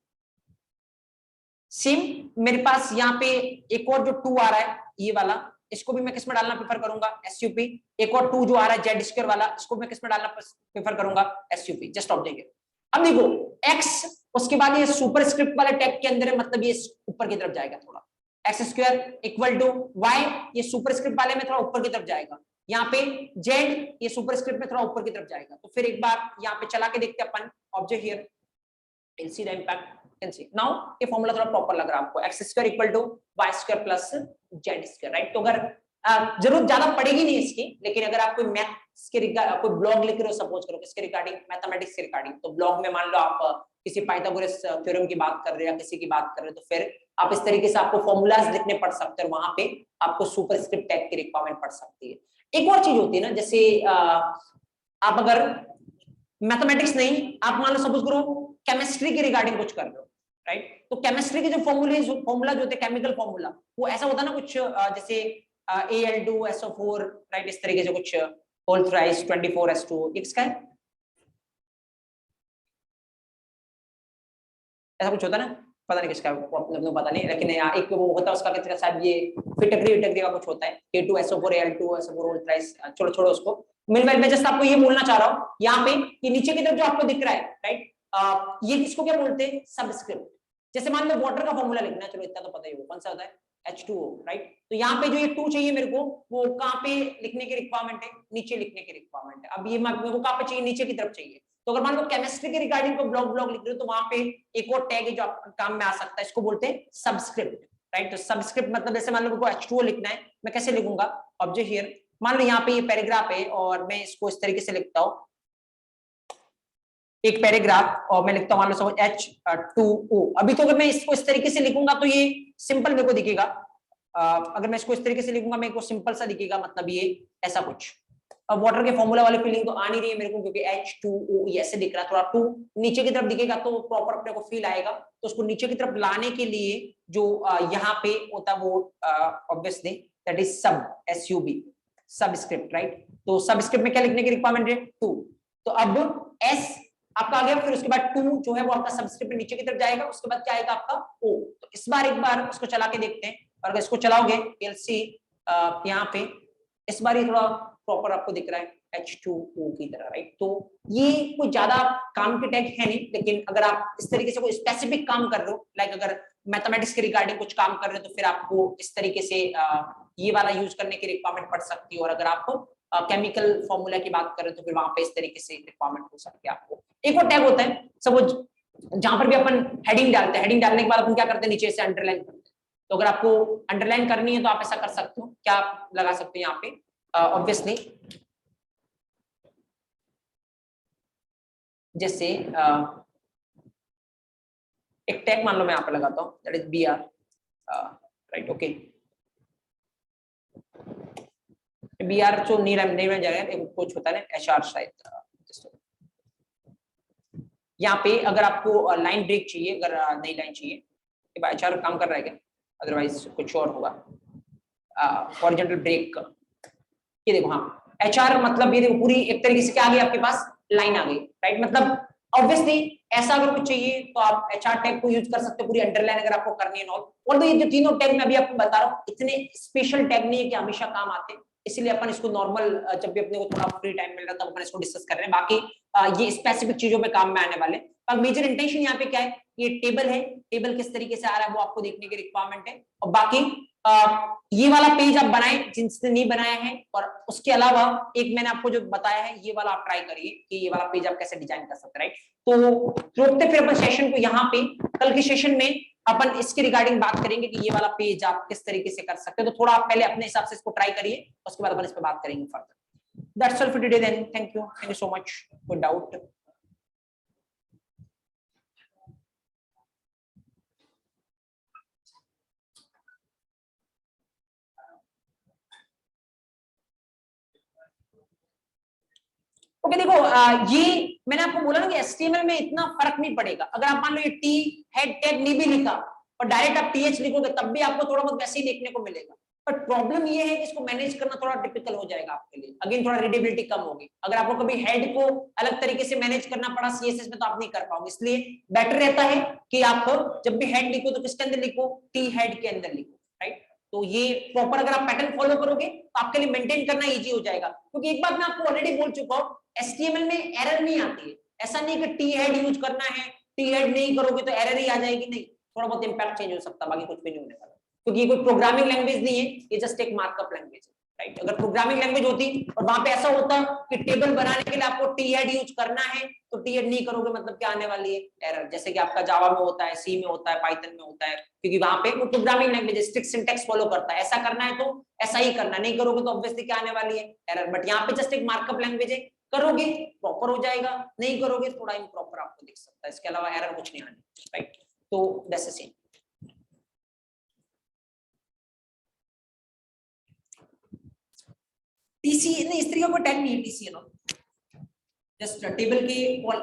सेम मेरे पास यहाँ पे एक और जो 2 आ रहा है, ये वाला, इसको भी मैं किस में डालना प्रेफर करूंगा, SUP। एक और 2 जो आ रहा है जेड स्क्वायर वाला, इसको मैं किस में डालना प्रेफर करूंगा, SUP। Just object. अब देखो x, उसके बाद ये सुपरस्क्रिप्ट वाले टैग के अंदर है, मतलब ये ऊपर की तरफ जाएगा थोड़ा, x square equal to y, ये सुपरस्क्रिप्ट वाले में थोड़ा ऊपर की तरफ जाएगा। यहाँ पे जेड, ये सुपरस्क्रिप्ट में थोड़ा ऊपर की तरफ जाएगा। तो फिर एक बार यहाँ पे चला के देखते हैं अपन, object here, you'll see the impact, you can see now ये फॉर्मूला थोड़ा प्रॉपर लग रहा है आपको, x square equal to y square plus z square, right. तो अगर जरूरत ज्यादा पड़ेगी नहीं इसकी, लेकिन अगर आप कोई मैथ्स के रिगार्डिंग कोई ब्लॉग लिख रहे हो, सपोज करो किसके रिगार्डिंग, मैथमेटिक्स के रिगार्डिंग, तो ब्लॉग में मान लो आप किसी पाइथागोरस थ्योरम की बात कर रहे हो या किसी की बात कर रहे हो, तो फिर आप इस तरीके से आपको फॉर्मूलाज लिखने पड़ सकते हैं, वहां पे आपको सुपरस्क्रिप्ट टैग की रिक्वायरमेंट पड़ सकती है। एक और चीज होती है ना, जैसे आप अगर मैथमेटिक्स नहीं, आप मान लो सपोज करो केमिस्ट्री के रिगार्डिंग कुछ कर रहे हो, राइट। तो केमिस्ट्री के जो फॉर्मूला जो होते हैं, केमिकल फॉर्मूला, वो ऐसा होता है ना कुछ, जैसे Al2SO4, राइट, इस तरीके से कुछ होल थ्राइस 24S2, किसका है, ऐसा कुछ होता है ना, पता नहीं किसका, अपने पता नहीं, लेकिन यहाँ एक वो होता है उसका किसका, शायद ये फिटग्री का कुछ होता है, K2SO4 Al2SO4 होल थ्राइस, छोड़ो छोड़ो उसको। मिलवाइल मैं जस्ट आपको ये बोलना चाह रहा हूँ, यहाँ पे ये नीचे की तरफ जो आपको दिख रहा है, राइट, ये किसको क्या बोलते हैं, सबस्क्रिप्ट। जैसे मान लो वाटर का फॉर्मूला लिखना है, चलो इतना तो पता ही होगा, कौन सा होता है, H2O, राइट। तो यहाँ पे जो ये 2 चाहिए मेरे को, वो कहाँ पे लिखने की रिक्वायरमेंट है, नीचे लिखने की रिक्वायरमेंट है। अब ये मेरे को कहाँ पे चाहिए, नीचे की तरफ चाहिए। तो अगर मान लो केमिस्ट्री के रिगार्डिंग को ब्लॉक लिख रहे हो, तो वहां पे एक और टैग है जो आपके काम में आ सकता है, इसको बोलते हैं सबस्क्रिप्ट, राइट। तो सबस्क्रिप्ट मतलब जैसे मान लो मेरे को H2O लिखना है, मैं कैसे लिखूंगा, ऑब्जेक्ट हियर, मान लो यहाँ पे ये पैराग्राफ है और मैं इसको इस तरीके से लिखता हूँ, एक पैराग्राफ, और मैं लिखता हूँ मान लो सपोज H2O। अभी तो अगर मैं इसको इस तरीके से लिखूंगा तो ये सिंपल मेरे को दिखेगा, अगर मैं इसको इस तरीके से लिखूंगा मेरे को सिंपल सा दिखेगा, मतलब ये ऐसा कुछ। अब वाटर के फॉर्मूला वाली फीलिंग तो आ नहीं रही है मेरे को, क्योंकि H2O ये ऐसे दिख रहा है, थोड़ा 2 नीचे की तरफ दिखेगा तो प्रॉपर अपने को फील आएगा। तो उसको नीचे की तरफ लाने के लिए जो यहाँ पे होता है वो obviously that is SUB, subscript, right. तो सबस्क्रिप्ट में क्या लिखने की रिक्वायरमेंट है, 2। तो अब S आपका आ गया, फिर उसके बाद 2 जो है वो आपका सबस्क्रिप्ट नीचे की तरफ जाएगा, उसके बाद क्या आएगा आपका O। तो इस बार एक बार उसको चला के देखते हैं, और अगर इसको चलाओगे you'll see यहाँ पे इस बार ये थोड़ा प्रॉपर आपको दिख रहा है H2O की तरह, राइट। तो ये कोई ज्यादा काम के टैग है नहीं, लेकिन अगर आप इस तरीके से कोई स्पेसिफिक काम कर रहे हो, लाइक अगर मैथमेटिक्स के रिगार्डिंग कुछ काम कर रहे हो, तो फिर आपको इस तरीके से ये वाला यूज करने की रिक्वायरमेंट पड़ सकती है। और अगर आप केमिकल फॉर्मूला की बात करें तो फिर वहां पे इस तरीके से रिक्वायरमेंट हो सकती है आपको। एक और टैग होता है सपोज जहां पर भी अपन हेडिंग डालते हैं, हेडिंग डालने के बाद अपन क्या करते हैं, नीचे से अंडरलाइन करते हैं। तो अगर आपको अंडरलाइन करनी है तो आप ऐसा कर सकते हो, क्या लगा सकते हो यहाँ पे, ऑब्वियसली जैसे एक टैग मान लो मैं यहाँ पे लगाता हूँ, that is BR, right, okay. BR जो नहीं बन जाएगा, एक कुछ होता है ना HR शायद। यहाँ पे अगर आपको लाइन ब्रेक चाहिए, अगर नई लाइन चाहिए, HR काम कर रहा है क्या, अदरवाइज कुछ और होगा, हॉरिजॉन्टल ब्रेक, ये देखो, हाँ HR मतलब ये देखो पूरी एक तरीके से क्या आ गई आपके पास, लाइन आ गई, राइट। मतलब ऑब्वियसली ऐसा अगर कुछ चाहिए तो आप HR टैग को यूज कर सकते हो, पूरी अंडरलाइन अगर आपको करनी है। और तो ये जो तीनों टैग मैं अभी आपको बता रहा हूँ, इतने स्पेशल टैग नहीं है कि हमेशा काम आते हैं, इसलिए अपन इसको नॉर्मल जब भी अपने को थोड़ा फ्री टाइम मिल रहा है तब अपन इसको डिस्कस कर रहे हैं। बाकी ये स्पेसिफिक चीजों में काम में आने वाले। अब मेजर इंटेंशन यहाँ पे क्या है, ये टेबल है, टेबल किस तरीके से आ रहा है वो आपको देखने की रिक्वायरमेंट है। और बाकी ये वाला पेज आप बनाए जिनसे नहीं बनाया है, और उसके अलावा एक मैंने आपको जो बताया है ये वाला आप ट्राई करिए कि ये वाला पेज आप कैसे डिजाइन कर सकते हैं, राइट। तो रोकते फिर अपन सेशन को यहाँ पे, कल के सेशन में अपन इसके रिगार्डिंग बात करेंगे कि ये वाला पेज आप किस तरीके से कर सकते हैं। तो थोड़ा आप पहले अपने हिसाब से इसको ट्राई करिए, उसके बाद अपन इस पर बात करेंगे further. That's all for today then, thank you so much. कोई डाउट? ओके देखो, ये मैंने आपको बोला ना कि HTML में इतना फर्क नहीं पड़ेगा। अगर आप मान लो ये T हेड टैग नहीं भी लिखा और डायरेक्ट आप TH लिखोगे तब भी आपको थोड़ा बहुत वैसे ही देखने को मिलेगा। बट प्रॉब्लम ये है कि इसको मैनेज करना थोड़ा डिफिकल्ट हो जाएगा आपके लिए, अगेन थोड़ा रीडेबिलिटी कम होगी। अगर आपको कभी हेड को अलग तरीके से मैनेज करना पड़ा CSS में तो आप नहीं कर पाओगे, इसलिए बेटर रहता है कि आप जब भी हेड लिखो तो किसके अंदर लिखो, T हेड के अंदर लिखो, राइट। तो ये प्रॉपर अगर आप पैटर्न फॉलो करोगे तो आपके लिए मेंटेन करना इजी हो जाएगा। क्योंकि एक बात मैं आपको ऑलरेडी बोल चुका हूँ, HTML में एरर नहीं आती है। ऐसा नहीं कि T हेड यूज करना है, T हेड नहीं करोगे तो एरर ही आ जाएगी, नहीं, थोड़ा बहुत इंपैक्ट चेंज हो सकता है, बाकी कुछ भी नहीं होने वाला। क्योंकि ये कोई प्रोग्रामिंग लैंग्वेज नहीं है, ये जस्ट एक मार्कअप लैंग्वेज है, राइट। अगर प्रोग्रामिंग लैंग्वेज होती और वहां पे ऐसा होता कि टेबल बनाने के लिए आपको T हेड यूज करना है, तो T हेड नहीं करोगे मतलब क्या आने वाली है, एरर। जैसे कि आपका जावा में होता है, C में होता है, पाइथन में होता है, क्योंकि वहां पे वो programming language strict syntax follow करता है। ऐसा करना है तो ऐसा ही करना, नहीं करोगे तो ऑब्वियसली क्या आने वाली है, एरर। बट यहाँ पे जस्ट एक मार्कअप लैंग्वेज है, करोगे प्रॉपर हो जाएगा, नहीं करोगे थोड़ा इम्प्रॉपर आपको दिख सकता है, इसके अलावा एरर कुछ नहीं आने, राइट। तो दैट्स द सेम। TC नहीं, इस तरीके का कोई टैग नहीं है TC नो, जस्ट टेबल के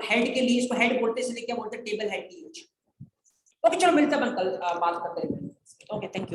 हेड के लिए इसको हेड बोलते हैं, इसलिए क्या बोलते हैं, टेबल हेड की यूज। ओके चलो मिलते हैं कल, बात करते हैं। Okay thank you.